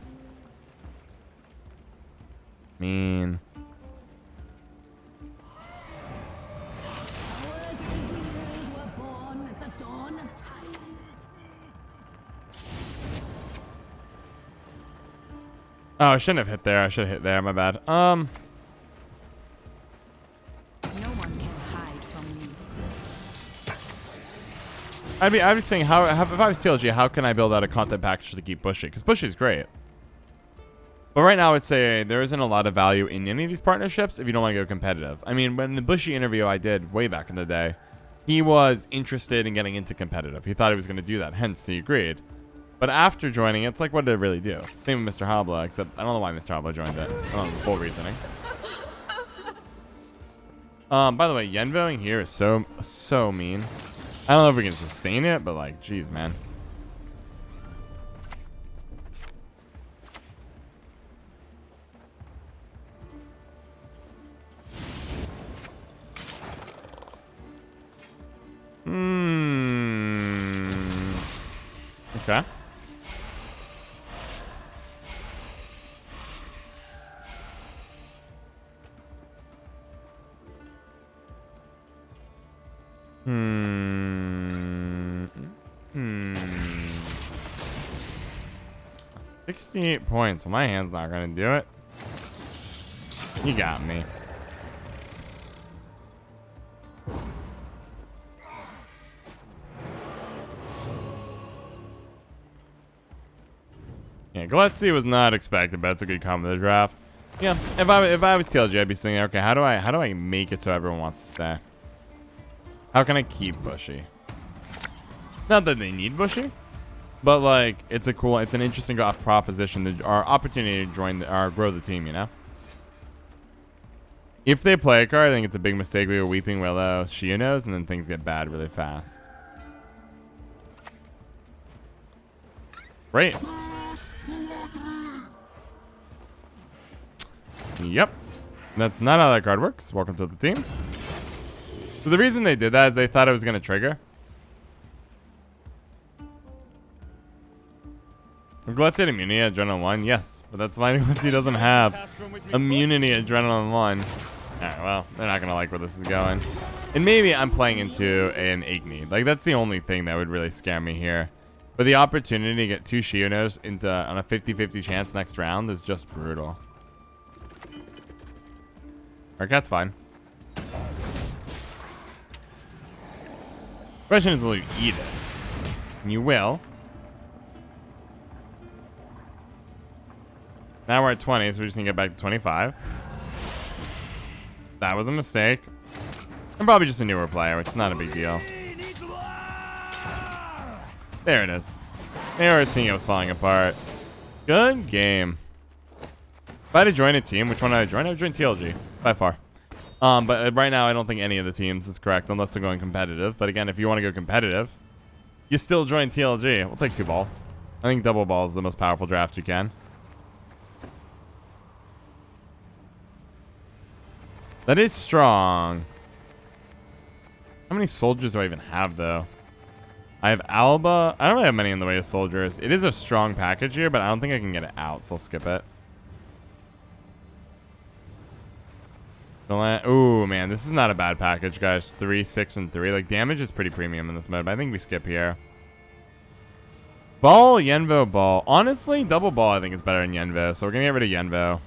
Oh, I shouldn't have hit there. I should have hit there. My bad. No one can hide from me. I'd be saying, if I was TLG, how can I build out a content package to keep Bushy? Because Bushy's great. But right now, I'd say there isn't a lot of value in any of these partnerships if you don't want to go competitive. I mean, when the Bushy interview I did way back in the day, he was interested in getting into competitive. He thought he was going to do that. Hence, he agreed. But after joining, it's like, what did it really do? Same with Mr. Habla, except I don't know why Mr. Habla joined it. I don't know the full reasoning. By the way, YenVoing here is so mean. I don't know if we can sustain it, but like, geez, man. Okay. Hmm. 68 points. Well, my hand's not gonna do it. You got me. Yeah, Gillespie was not expected, but it's a good combo to the draft. Yeah, if I was TLG, I'd be thinking, okay, how do I make it so everyone wants to stay? How can I keep Bushy? Not that they need Bushy, but like it's an interesting proposition or opportunity to join or grow the team. You know, if they play a card, I think it's a big mistake. We were Weeping Willow, Shionos, and then things get bad really fast. Great. Yep. That's not how that card works. Welcome to the team. So the reason they did that is they thought it was going to trigger. Gluttony immunity at Adrenaline 1? Yes. But that's why Gluttony doesn't have immunity at Adrenaline 1. Alright, well, they're not going to like where this is going. And maybe I'm playing into an Igni. Like, that's the only thing that would really scare me here. But the opportunity to get 2 Shionos on a 50-50 chance next round is just brutal. Our cat's fine. Question is, will you eat it? And you will. Now we're at 20, so we just need to get back to 25. That was a mistake. I'm probably just a newer player, which is not a big deal. There it is. They were seeing it was falling apart. Good game. If I had to join a team, which one did I join? I would join TLG, by far. But right now, I don't think any of the teams is correct unless they're going competitive. But again, if you want to go competitive, you still join TLG. We'll take 2 balls. I think double ball is the most powerful draft you can. That is strong. How many soldiers do I even have, though? I have Alba. I don't really have many in the way of soldiers. It is a strong package here, but I don't think I can get it out, so I'll skip it. Ooh, man, this is not a bad package, guys. 3, 6, and 3. Like, damage is pretty premium in this mode, but I think we skip here. Ball, YenVo, ball. Honestly, double ball I think is better than YenVo, so we're going to get rid of YenVo.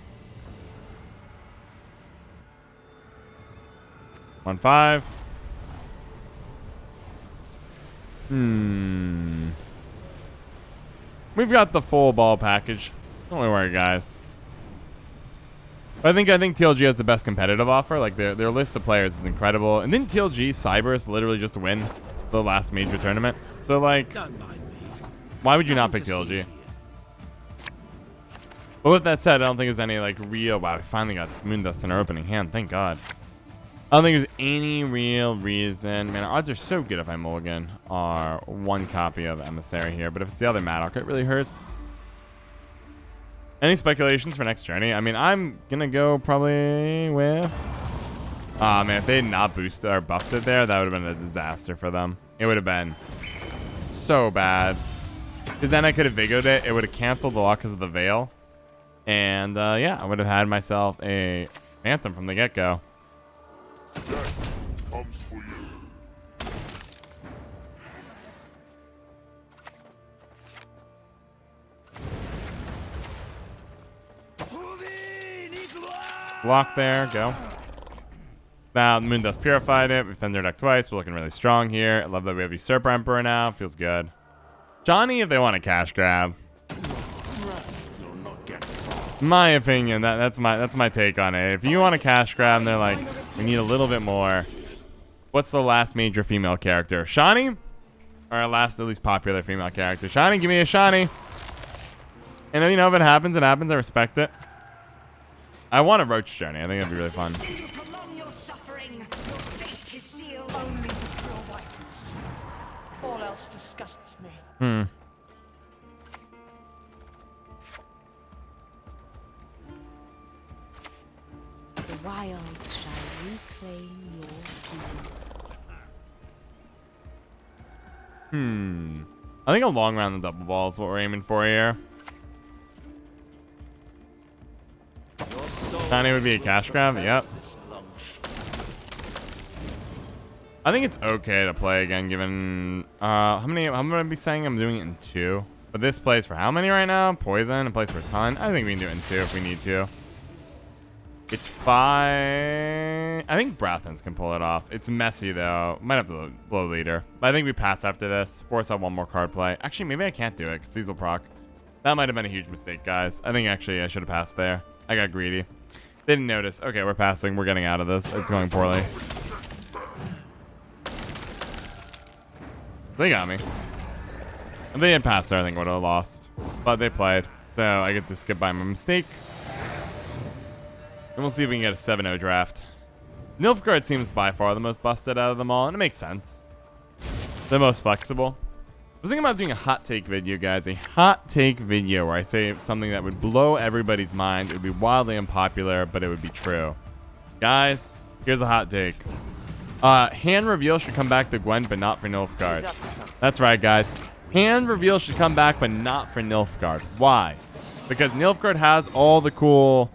1-5. We've got the full ball package. Don't worry, guys. I think TLG has the best competitive offer. Like their list of players is incredible. And didn't TLG Cybers literally just win the last major tournament? So like, why would you not pick TLG? But with that said, I don't think there's any like real. Wow, we finally got Moondust in our opening hand. Thank God. I don't think there's any real reason. Man, our odds are so good if I mulligan our 1 copy of Emissary here. But if it's the other Maddock, it really hurts. Any speculations for next journey? I mean, I'm gonna go probably with. Ah, man, if they had not boosted or buffed it there, that would have been a disaster for them. It would have been so bad. Because then I could have Vigoed it. It would have canceled the lock because of the Veil. And yeah, I would have had myself a Phantom from the get-go. Death comes for you. Block there, go. Now, Moondust purified it. We've Thunder Deck twice. We're looking really strong here. I love that we have Usurper Emperor now. Feels good. Johnny, if they want a cash grab. My opinion, that's my take on it. If you want a cash grab and they're like, we need a little bit more. What's the last major female character? Shani? Or our last at least popular female character? Shani, give me a Shani. And you know, if it happens, it happens. I respect it. I want a Roach Journey. I think that'd be really fun. else disgusts me. Hmm. The wilds shall reclaim your fields. I think a long round of double ball is what we're aiming for here. Tiny would be a cash grab. Yep. I think it's okay to play again, given how many? I'm gonna be saying I'm doing it in 2, but this plays for how many right now? Poison. It plays for a ton. I think we can do it in 2 if we need to. It's 5. I think Brathens can pull it off. It's messy though. Might have to blow leader, but I think we pass after this. Force out one more card play. Actually, maybe I can't do it because these will proc. That might have been a huge mistake, guys. I think actually I should have passed there. I got greedy. Didn't notice. Okay, we're passing. We're getting out of this. It's going poorly. They got me. If they had passed there, I think I would have lost. But they played. So I get to skip by my mistake. And we'll see if we can get a 7-0 draft. Nilfgaard seems by far the most busted out of them all. And it makes sense. The most flexible. I was thinking about doing a hot take video, guys. A hot take video where I say something that would blow everybody's mind. It would be wildly unpopular, but it would be true. Guys, here's a hot take. Hand reveal should come back to Gwent, but not for Nilfgaard. That's right, guys. Hand reveal should come back, but not for Nilfgaard. Why? Because Nilfgaard has all the cool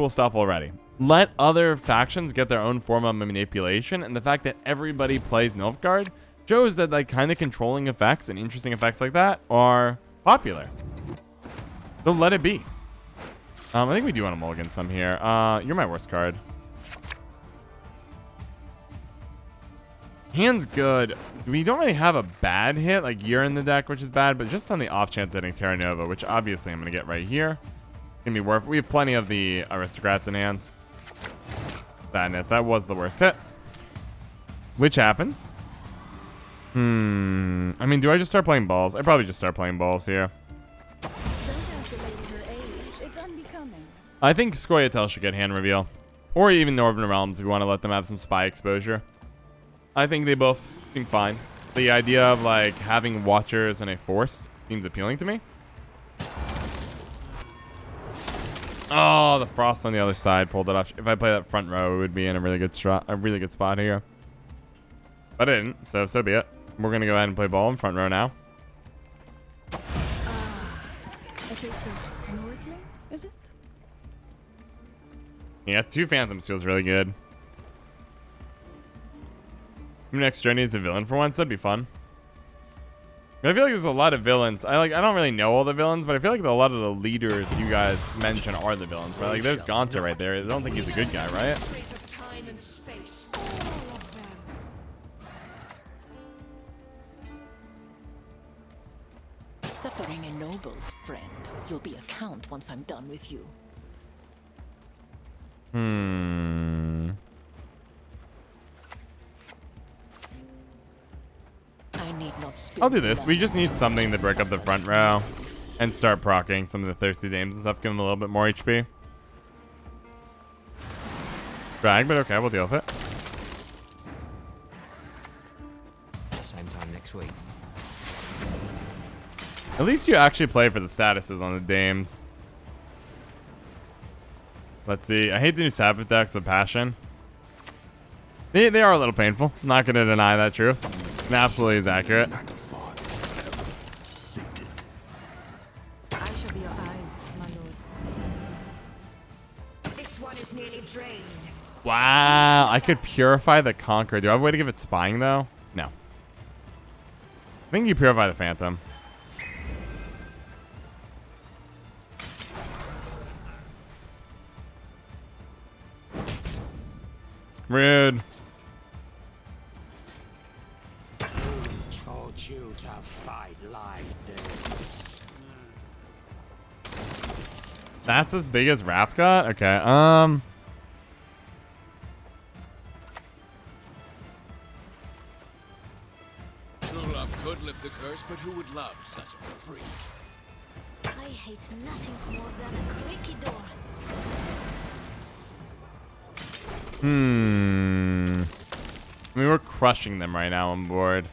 stuff already. Let other factions get their own form of manipulation, and the fact that everybody plays Nilfgaard shows that like kind of controlling effects and interesting effects like that are popular. So let it be. I think we do want to mulligan some here. You're my worst card. Hand's good. We don't really have a bad hit. Like you're in the deck, which is bad, but just on the off chance hitting Terra Nova, which obviously I'm going to get right here. Gonna be worth. We have plenty of the aristocrats in hand. Sadness. That was the worst hit. Which happens. I mean, do I just start playing balls? I probably just start playing balls here. Don't ask a lady her age. It's unbecoming. I think Scoia'tael should get hand reveal. Or even Northern Realms if we want to let them have some spy exposure. I think they both seem fine. The idea of like having Watchers and a Force seems appealing to me. Oh, the Frost on the other side pulled it off. If I play that front row, it would be in a really good spot here. But I didn't, so be it. We're gonna go ahead and play ball in front row now. A taste of Nordling, is it? Yeah, 2 Phantoms feels really good. Next journey is a villain for once. That'd be fun. I feel like there's a lot of villains. I don't really know all the villains, but I feel like a lot of the leaders you guys mention are the villains. Right? Like there's Gaunter right there. I don't think he's a good guy, right? Suffering ennobles, friend. You'll be a count once I'm done with you. I need not spill I'll do this. We just need blood. something to break up the front row and start proccing some of the thirsty dames and stuff. Give them a little bit more HP. Drag, but okay, we'll deal with it. Same time next week. At least you actually play for the statuses on the dames. Let's see. I hate the new Sabbath decks with Passion. They are a little painful. Not going to deny that truth. It absolutely is accurate. I shall be your eyes, my lord. This one is nearly drained. Wow. I could Purify the Conqueror. Do I have a way to give it spying, though? No. I think you Purify the Phantom. Rude. Told you to fight like this. That's as big as Wrath got? Okay, True love could lift the curse, but who would love such a freak? I hate nothing more than a creaky door. I mean, we're crushing them right now on board.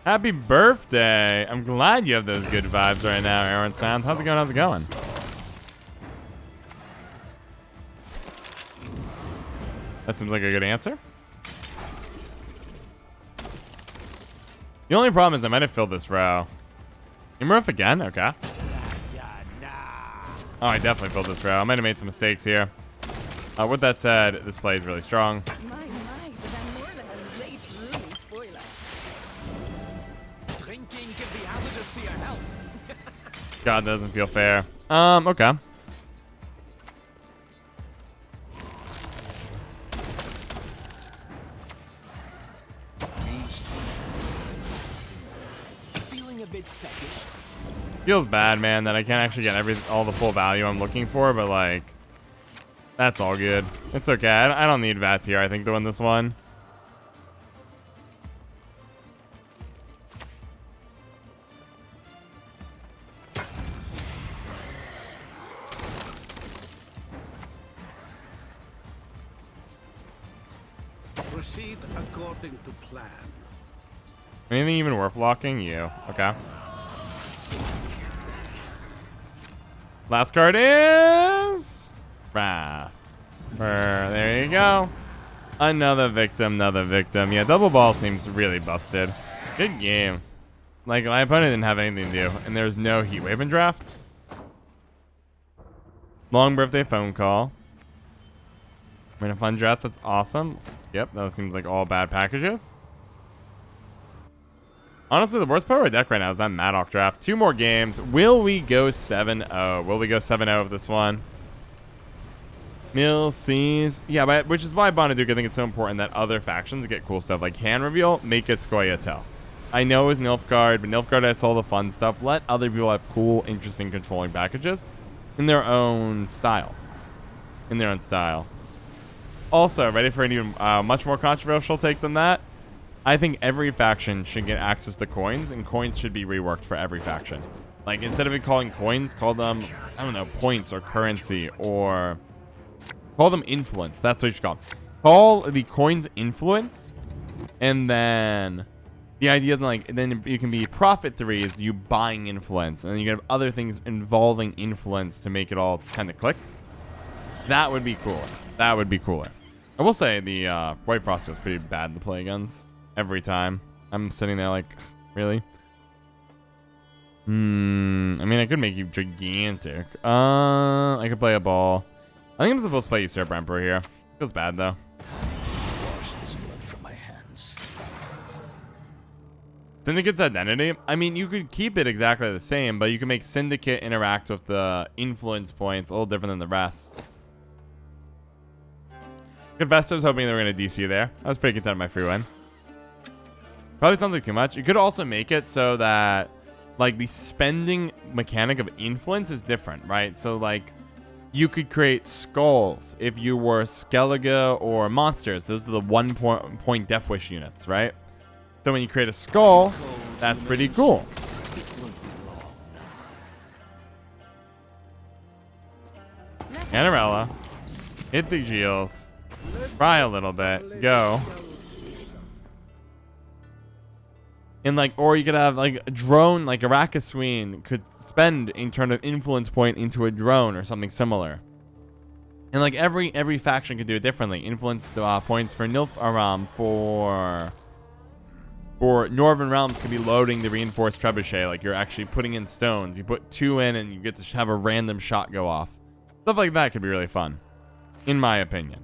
Happy birthday. I'm glad you have those good vibes right now, Aaron Sound. How's it going? How's it going? That seems like a good answer. The only problem is I might have filled this row. Imroof again? Okay. Oh, I definitely filled this row. I might have made some mistakes here. With that said, this play is really strong. My, but I'm more than a late really spoil us. Drinking can be hazardous to your health. God, doesn't feel fair. Okay. Feeling a bit peckish. Feels bad, man, that I can't actually get all the full value I'm looking for, but like, that's all good. It's okay. I don't need VAT here, I think, to win this one. Proceed according to plan. Anything even worth locking? You. Okay. Last card is Wrath. There you go. Another victim, another victim. Yeah, double ball seems really busted. Good game. Like, my opponent didn't have anything to do, and there's no heat wave in draft. Long birthday phone call. We're in a fun draft. That's awesome. Yep, that seems like all bad packages. Honestly, the worst part of our deck right now is that Maddock draft. 2 more games. Will we go 7-0? Will we go 7-0 with this one? Mill sees. Yeah, but, which is why Bonaduke, I think it's so important that other factions get cool stuff like hand reveal, make it Scoia'tael. I know it's Nilfgaard, but Nilfgaard has all the fun stuff. Let other people have cool, interesting controlling packages in their own style. Also, ready for an even much more controversial take than that? I think every faction should get access to coins, and coins should be reworked for every faction. Like, instead of it calling coins, call them, I don't know, points or currency, or call them influence. That's what you should call them. Call the coins influence, and then the idea is like, then you can be profit 3s, you buying influence, and you can have other things involving influence to make it all kind of click. That would be cooler. That would be cooler. I will say the White Frost was pretty bad to play against every time. I'm sitting there like, really? I mean, I could make you gigantic. I could play a ball. I think I'm supposed to play Usurper Emperor here. Feels bad though. Wash this blood from my hands. Syndicate's identity. I mean, you could keep it exactly the same, but you can make Syndicate interact with the influence points a little different than the rest. Confessor was hoping they were going to DC there. I was pretty content with my free win. Probably sounds like too much. You could also make it so that, like, the spending mechanic of influence is different, right? So, like, you could create skulls if you were Skellige or monsters. Those are the 1 point Death Wish units, right? So when you create a skull, that's pretty cool. Anarella. Hit the Geels. Fry a little bit. Go. And like, or you could have like a drone, like Arakasween could spend and turn an influence point into a drone or something similar. And like every faction could do it differently. Influence points for for Northern Realms could be loading the reinforced trebuchet. Like you're actually putting in stones. You put 2 in and you get to have a random shot go off. Stuff like that could be really fun. In my opinion.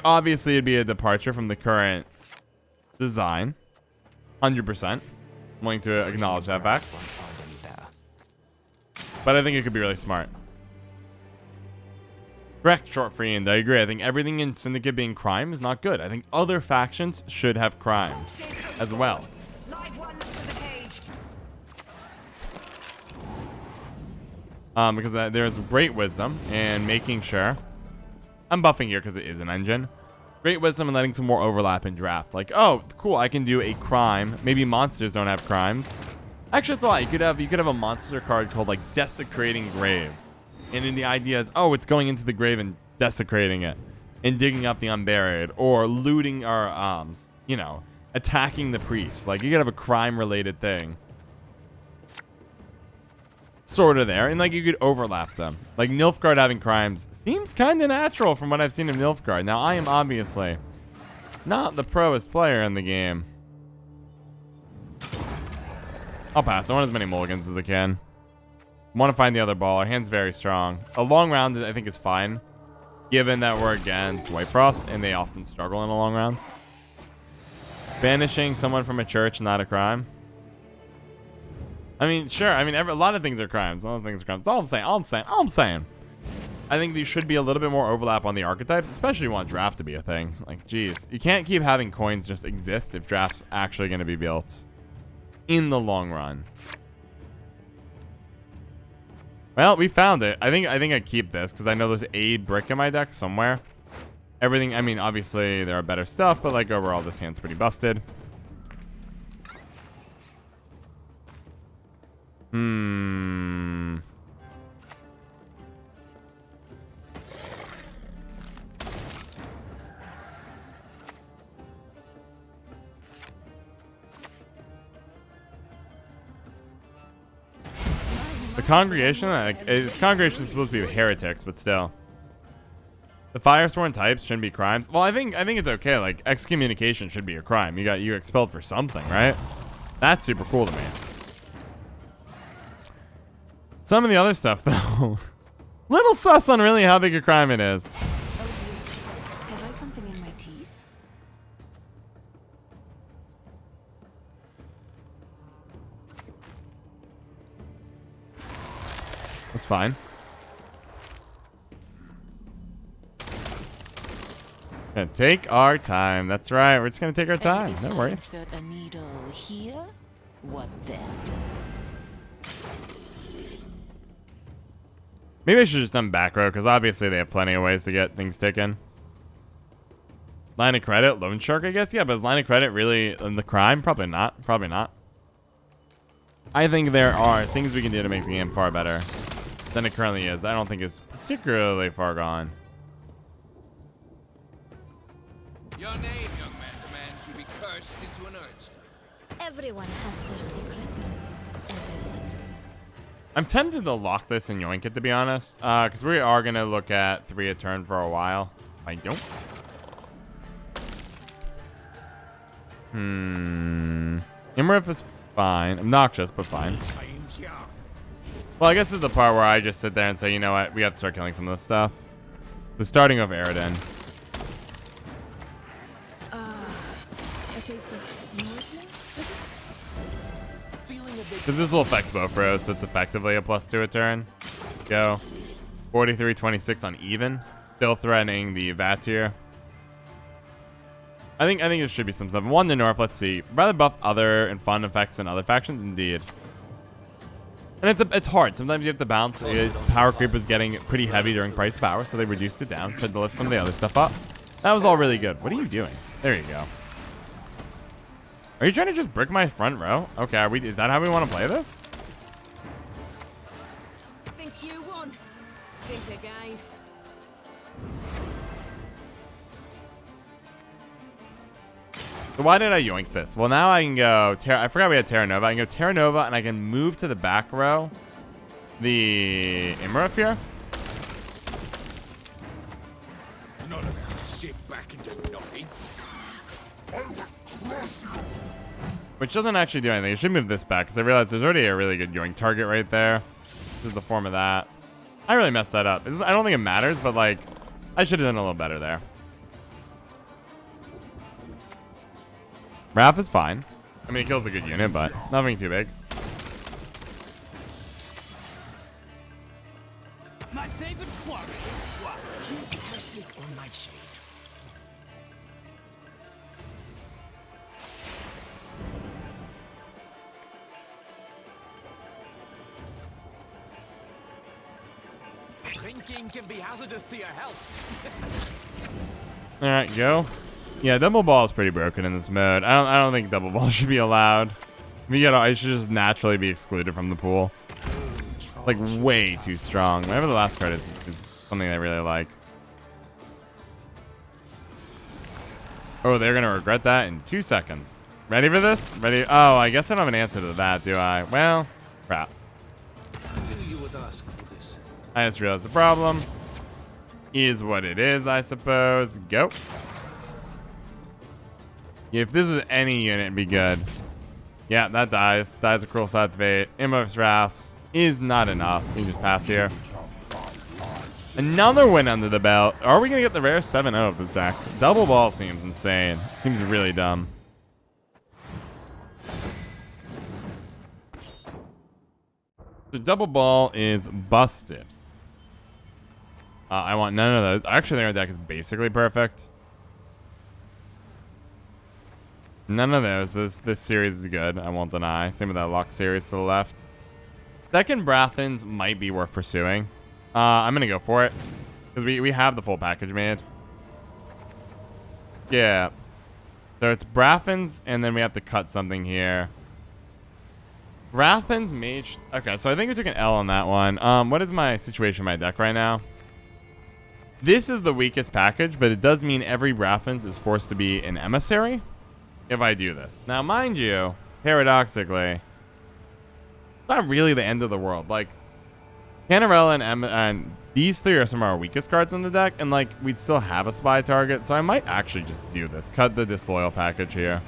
Obviously, it'd be a departure from the current design. 100%. I'm willing to acknowledge that fact. But I think it could be really smart. Correct, Short Fiend. I agree. I think everything in Syndicate being crime is not good. I think other factions should have crimes as well. Live ones to the cage. Because there's great wisdom in making sure. I'm buffing here because it is an engine. Great wisdom in letting some more overlap in draft. Like, oh, cool, I can do a crime. Maybe monsters don't have crimes. I actually thought you could have a monster card called like Desecrating Graves. And then the idea is, oh, it's going into the grave and desecrating it and digging up the unburied or looting our attacking the priest. Like, you could have a crime-related thing. Sort of there. And, like, you could overlap them. Like, Nilfgaard having crimes seems kind of natural from what I've seen of Nilfgaard. Now, I am obviously not the proest player in the game. I'll pass. I want as many mulligans as I can. Want to find the other ball. Our hand's very strong. A long round, I think, is fine, given that we're against White Frost, and they often struggle in a long round. Banishing someone from a church, not a crime. I mean, sure. I mean, a lot of things are crimes. A lot of things are crimes. That's all I'm saying. I think these should be a little bit more overlap on the archetypes, especially if you want draft to be a thing. Like, geez. You can't keep having coins just exist if draft's actually going to be built in the long run. Well, we found it. I think I keep this because I know there's a brick in my deck somewhere. Everything, I mean, obviously there are better stuff, but like overall this hand's pretty busted. The congregation, like, congregation is supposed to be heretics, but still. The Firesworn types shouldn't be crimes. Well, I think it's okay. Like, excommunication should be a crime. You expelled for something, right? That's super cool to me. Some of the other stuff, though, little sus on really how big a crime it is. Oh dear. Have I something in my teeth? That's fine. Gonna take our time. That's right. We're just gonna take our time. No worries. Insert a needle here. What then? Maybe I should have just done back row because obviously they have plenty of ways to get things taken. Line of credit, loan shark, I guess. Yeah, but is line of credit really in the crime? Probably not. Probably not. I think there are things we can do to make the game far better than it currently is. I don't think it's particularly far gone. Your name, young man, should be cursed into an urchin. Everyone has their secrets. Everyone. I'm tempted to lock this and yoink it, to be honest, because we are going to look at 3 a turn for a while. I don't. Imriff is fine. Obnoxious, but fine. Well, I guess this is the part where I just sit there and say, you know what, we have to start killing some of this stuff. The starting of Aridin. A taste of Northland, is it? Because this will affect both rows, so it's effectively a +2 a turn. Go. 43-26 on even. Still threatening the Vatir. I think there should be some stuff. 1 to North, let's see. Rather buff other and fun effects than other factions, indeed. And it's hard. Sometimes you have to bounce. Power creep was getting pretty heavy during price power, so they reduced it down. Tried to lift some of the other stuff up. That was all really good. What are you doing? There you go. Are you trying to just brick my front row? Okay, is that how we want to play this? Think you won. Think again. So why did I yoink this? Well, now I can go... I forgot we had Terra Nova. I can go Terra Nova, and I can move to the back row. The Imriff here. None of it to sit back and do nothing. Which doesn't actually do anything. I should move this back, because I realized there's already a really good yoink target right there. This is the form of that. I really messed that up. I don't think it matters, but, like, I should have done a little better there. Raph is fine. I mean, he kills a good unit, but nothing too big. My favorite quarry. Wow. Fantastic on my shade. Drinking can be hazardous to your health. All right, go. Yeah, double ball is pretty broken in this mode. I don't think double ball should be allowed. It should just naturally be excluded from the pool. Like, way too strong. Whatever the last card is something I really like. Oh, they're gonna regret that in 2 seconds. Ready for this? Ready? Oh, I guess I don't have an answer to that, do I? Well, crap. I knew you would ask for this. I just realized the problem is what it is, I suppose. Go. If this is any unit, it'd be good. Yeah, that dies. Dies a cruel side to fate. Immov's Wrath is not enough. We just pass here. Another win under the belt. Are we going to get the rare 7-0 of this deck? Double ball seems insane. Seems really dumb. The double ball is busted. I want none of those. Actually, their deck is basically perfect. None of those. This series is good. I won't deny. Same with that Luck series to the left. Second Brathens might be worth pursuing. I'm going to go for it. Because we have the full package made. Yeah. So it's Brathens, and then we have to cut something here. Brathens, Mage. Okay, so I think we took an L on that one. What is my situation in my deck right now? This is the weakest package, but it does mean every Brathens is forced to be an emissary if I do this. Now, mind you, paradoxically, it's not really the end of the world. Like, Panarella and these three are some of our weakest cards in the deck, and like, we'd still have a spy target, so I might actually just do this. Cut the disloyal package here.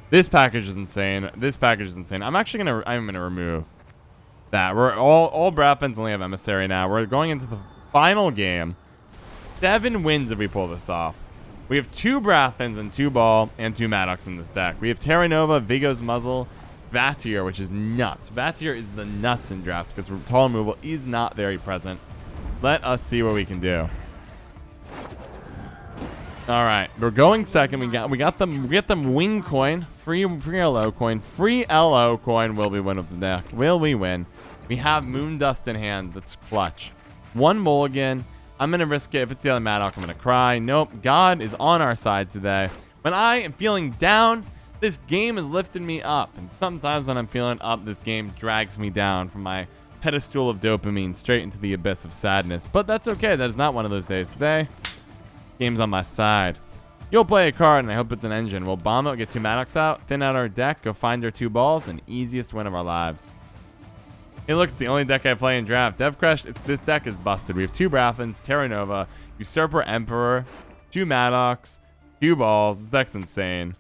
This package is insane. This package is insane. I'm gonna remove that. We're all Brathens only have emissary now. We're going into the final game. 7 wins if we pull this off. We have 2 Brathens and 2 Ball and 2 Maddox in this deck. We have Terra Nova, Vigo's Muzzle, Vatier, which is nuts. Vatier is the nuts in draft because tall removal is not very present. Let us see what we can do. All right, we're going second. We got them win coin, free LO coin, free LO coin. Will we win with the deck? Will we win? We have Moon Dust in hand. That's clutch. 1 mulligan. I'm going to risk it. If it's the other Maddox, I'm going to cry. Nope. God is on our side today. When I am feeling down, this game is lifting me up. And sometimes when I'm feeling up, this game drags me down from my pedestal of dopamine straight into the abyss of sadness. But that's okay. That is not one of those days today. Game's on my side. You'll play a card, and I hope it's an engine. We'll bomb it, get 2 Maddox out, thin out our deck, go find our 2 balls, and easiest win of our lives. Hey, look, it's the only deck I play in draft. Dev Crush, this deck is busted. We have 2 Brathens, Terra Nova, Usurper Emperor, 2 Maddox, 2 balls. This deck's insane.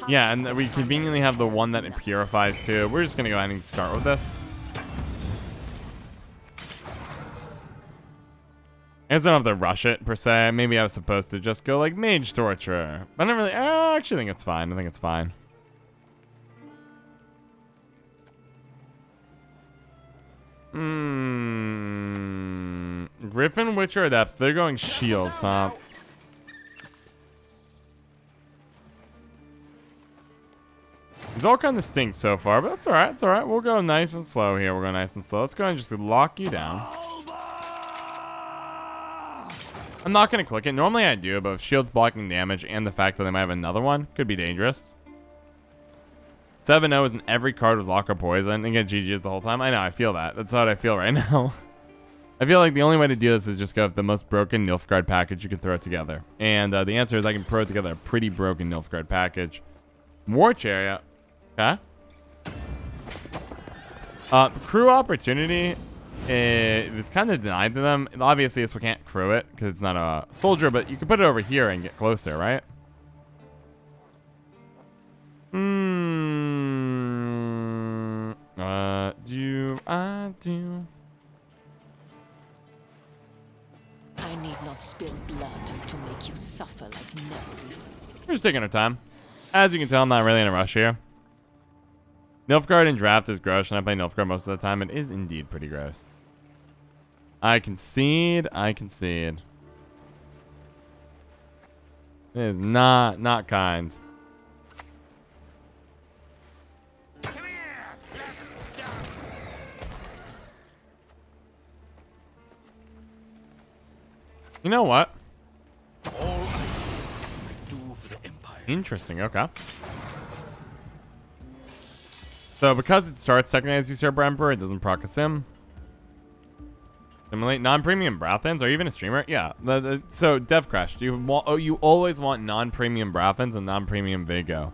Yeah, and we conveniently have the one that it purifies too. We're just going to go ahead and start with this. I guess I don't have to rush it, per se. Maybe I was supposed to just go like Mage Torture. But I don't really... I actually think it's fine. I think it's fine. Griffin, Witcher, Adepts. They're going shields, huh? These all kind of stink so far, but that's all right. It's all right. We'll go nice and slow here. We'll go nice and slow. Let's go ahead and just lock you down. I'm not going to click it. Normally I do, but with shields blocking damage and the fact that they might have another one could be dangerous. 7-0 is in every card with lock or poison and get GG's the whole time. I know, I feel that. That's what I feel right now. I feel like the only way to do this is just go with the most broken Nilfgaard package you can throw together. And the answer is I can throw together a pretty broken Nilfgaard package. War Chariot. Okay. Crew opportunity. It was kind of denied to them. Obviously, we can't crew it because it's not a soldier, but you can put it over here and get closer, right? Do. I need not spill blood to make you suffer like never before. We're just taking our time. As you can tell, I'm not really in a rush here. Nilfgaard in draft is gross, and I play Nilfgaard most of the time. It is indeed pretty gross. I concede. I concede. It is not kind. Come here, let's dance. You know what? All I do for the Empire. Interesting. Okay. So because it starts technically as Usurper Emperor, it doesn't proc a sim. Simulate non-premium Brathens. Are you even a streamer? Yeah. So Dev Crash, you always want non-premium Brathens and non-premium Vigo,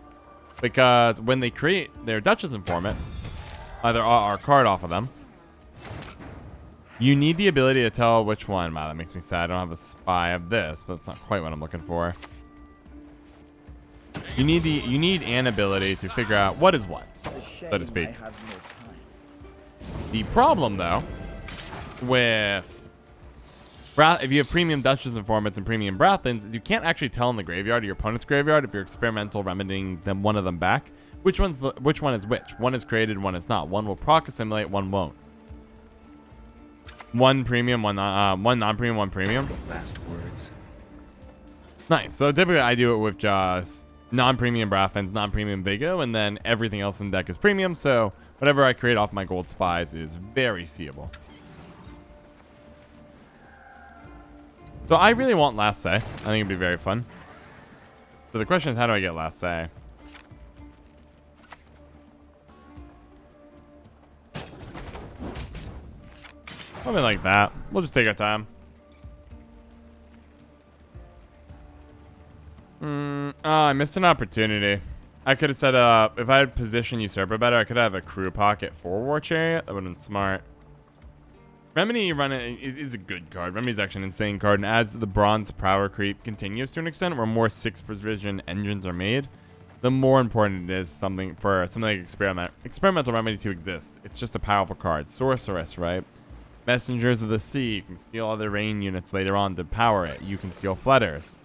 because when they create their Duchess Informant, either our card off of them, you need the ability to tell which one. Wow, that makes me sad. I don't have a spy of this, but it's not quite what I'm looking for. You need an ability to figure out what is what, so to speak. The problem, though, with if you have premium Duchess Informants and premium Brathens, is you can't actually tell in the graveyard or your opponent's graveyard if you're experimental remedying them one of them back which one is which. One is created, one is not. One will proc assimilate, one won't. One premium, one non-premium, one premium. Last words. Nice. So typically I do it with just non-premium Brathens, non-premium Vigo, and then everything else in the deck is premium. So whatever I create off my gold spies is very seeable. So I really want Last Say. I think it'd be very fun. So the question is, how do I get Last Say? Something like that. We'll just take our time. I missed an opportunity. I could have set up, if I had positioned Usurper better, I could have a crew pocket for War Chariot. That would have been smart. Remedy is a good card. Remedy is actually an insane card. And as the bronze power creep continues to an extent, where more 6 precision engines are made, the more important it is something like experimental remedy to exist. It's just a powerful card. Sorceress, right? Messengers of the Sea. You can steal other rain units later on to power it. You can steal Fletters.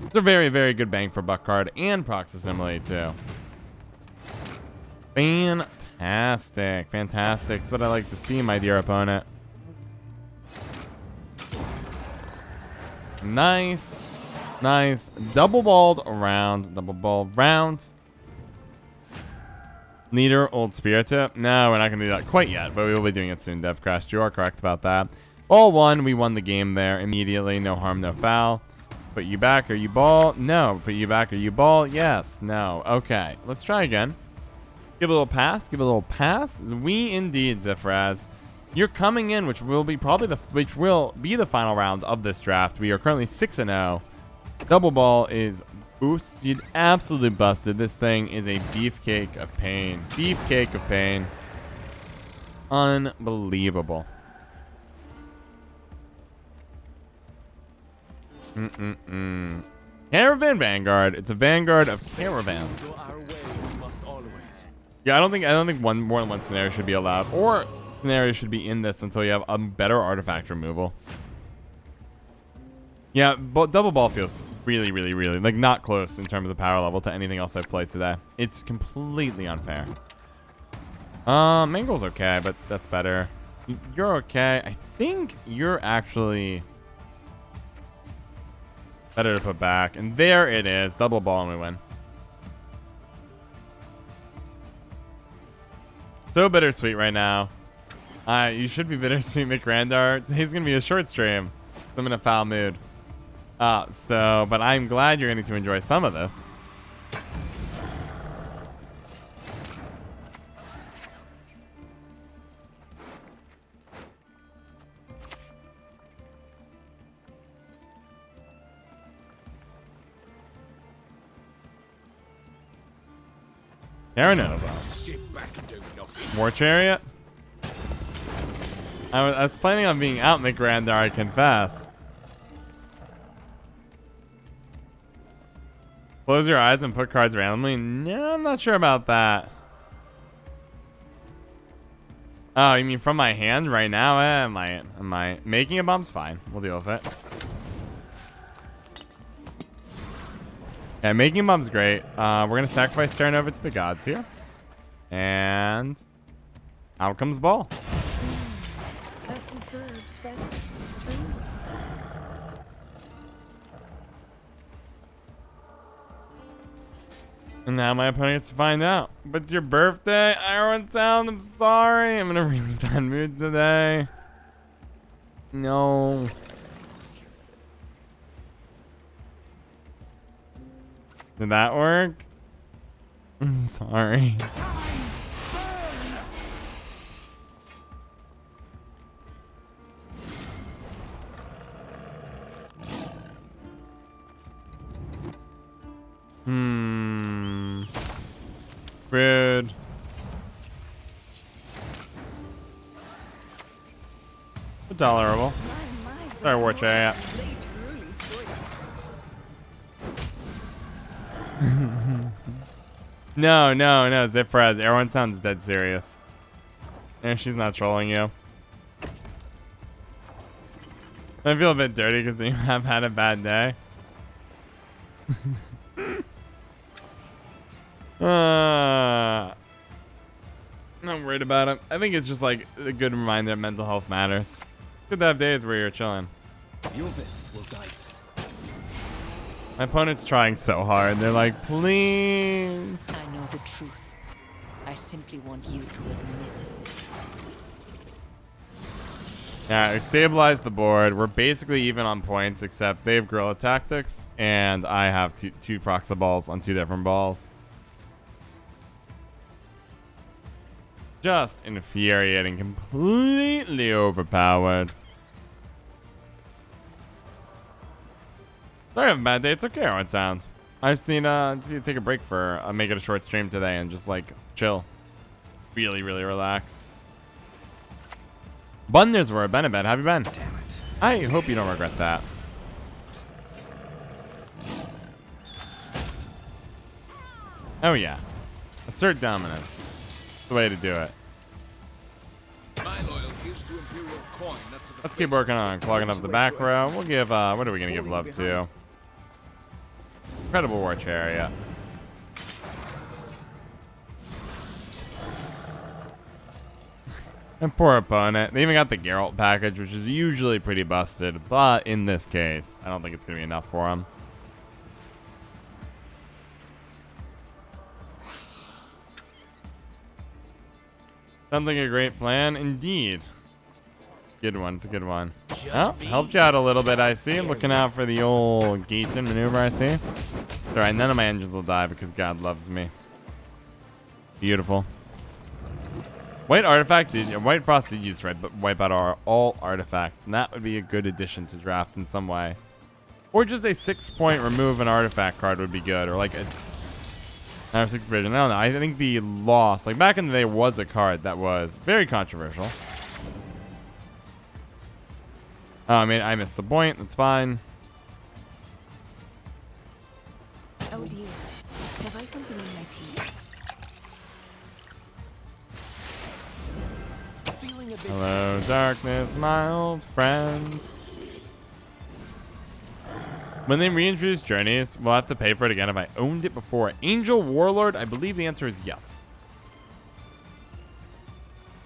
It's a very, very good bang for buck card, and procs assimilate too. Fantastic. Fantastic. It's what I like to see, my dear opponent. Nice. Nice. Double balled round. Double ball round. Leader, Old Spirit Tip. No, we're not going to do that quite yet, but we will be doing it soon, DevCrash. You are correct about that. All one. We won the game there immediately. No harm, no foul. Put you back or you ball? No. Put you back or you ball? Yes. No. Okay. Let's try again. Give a little pass. Give a little pass. We indeed, Zifraz. You're coming in, which will be the final round of this draft. We are currently 6-0. Double ball is boosted, absolutely busted. This thing is a beefcake of pain. Beefcake of pain. Unbelievable. Caravan Vanguard. It's a vanguard of caravans. Go our way, we must always. Yeah, I don't think more than one scenario should be allowed, or scenario should be in this until you have a better artifact removal. Yeah, but double ball feels really, really, really like not close in terms of power level to anything else I've played today. It's completely unfair. Mangle's okay, but that's better. You're okay. I think you're actually better to put back. And there it is. Double ball and we win. So bittersweet right now. You should be bittersweet, McRandar. Today's going to be a short stream. I'm in a foul mood. But I'm glad you're getting to enjoy some of this. Terranova. Sit back and do nothing. War Chariot? I was planning on being out, McRandar, I confess. Close your eyes and put cards randomly? No, I'm not sure about that. Oh, you mean from my hand right now? Am I making a bomb's fine. We'll deal with it. Yeah, making a bomb's great. We're gonna sacrifice Terranova to the gods here. And out comes ball. A superb specimen. And now my opponent gets to find out. But it's your birthday, Iron Sound. I'm sorry. I'm in a really bad mood today. No. Did that work? I'm sorry. Rude. But tolerable. Sorry, war chariot. They truly spoil us. No, Zipraz. Everyone sounds dead serious. And she's not trolling you. I feel a bit dirty because you have had a bad day. Not worried about it. I think it's just like a good reminder that mental health matters. Good to have days where you're chilling. Your will guide us. My opponent's trying so hard. They're like, please. I know the truth. I simply want you to admit it. Yeah, we stabilized the board. We're basically even on points, except they have guerrilla tactics, and I have two proxy balls on 2 different balls. Just infuriating, completely overpowered. Sorry, I have a bad day. It's okay, I won't sound. I've seen just need to take a break for make it a short stream today and just like chill, really relax. Bunders were been a bit. Have you been? Damn it. I hope you don't regret that. Oh yeah, assert dominance. That's the way to do it. My loyalty is to Imperial coin, not to the Let's keep face working that on makes clogging me up the sweat back your row. exes. We'll give what are we gonna give love to? Incredible War Chariot. And poor opponent. They even got the Geralt package, which is usually pretty busted, but in this case, I don't think it's gonna be enough for him. Sounds like a great plan indeed. Good one. It's a good one. Oh, helped you out a little bit, I see. Looking out for the old Gaten maneuver, I see. Alright, none of my engines will die because God loves me. Beautiful. White artifact White Frost did use red, but wipe out all artifacts. And that would be a good addition to draft in some way. Or just a 6-point remove an artifact card would be good. Or like a 6 vision. I don't know. I think the loss, like back in the day, was a card that was very controversial. Oh, I mean, I missed the point. That's fine. Oh dear. Have I something in my teeth? Feeling a bit. Hello, darkness, my old friend. When they reintroduce journeys, we'll have to pay for it again if I owned it before. Angel Warlord, I believe the answer is yes.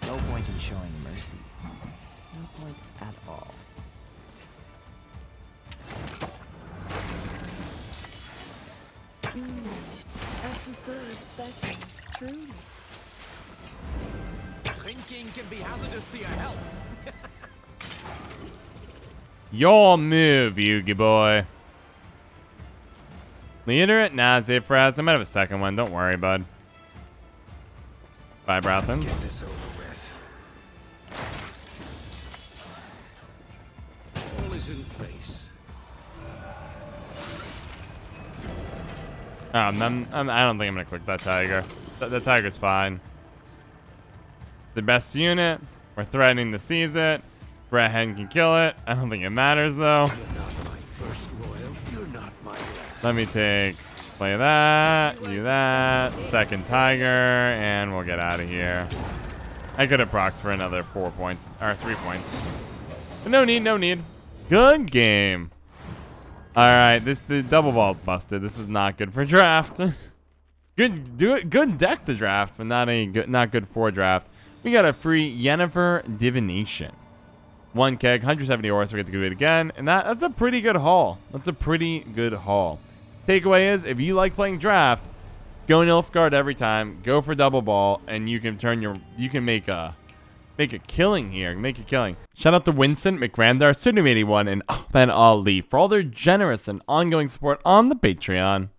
No point in showing mercy. No point at all. A superb specimen, truly. Drinking can be hazardous to your health. Your move, Yugi boy. Leader? Nah, Zephyraz. I might have a second one. Don't worry, bud. Bye, Brothon. Get this over with. All is in place. I don't think I'm going to click that tiger. The tiger's fine. The best unit. We're threatening to seize it. Brett Hen can kill it. I don't think it matters, though. You're not my first royal. You're not my last. Let me play that, do that, second tiger, and we'll get out of here. I could have procced for another 4 points, or 3 points. But no need. Good game. All right, the double ball's busted. This is not good for draft. Good deck to draft, but not good for draft. We got a free Yennefer Divination. 1 keg, 170 ores, so we get to do it again. And that's a pretty good haul. Takeaway is, if you like playing draft, go Nilfgaard every time. Go for double ball, and you can make a killing here. Shout out to Winston, McRandar, Sudom81, and Ahmed Ali for all their generous and ongoing support on the Patreon.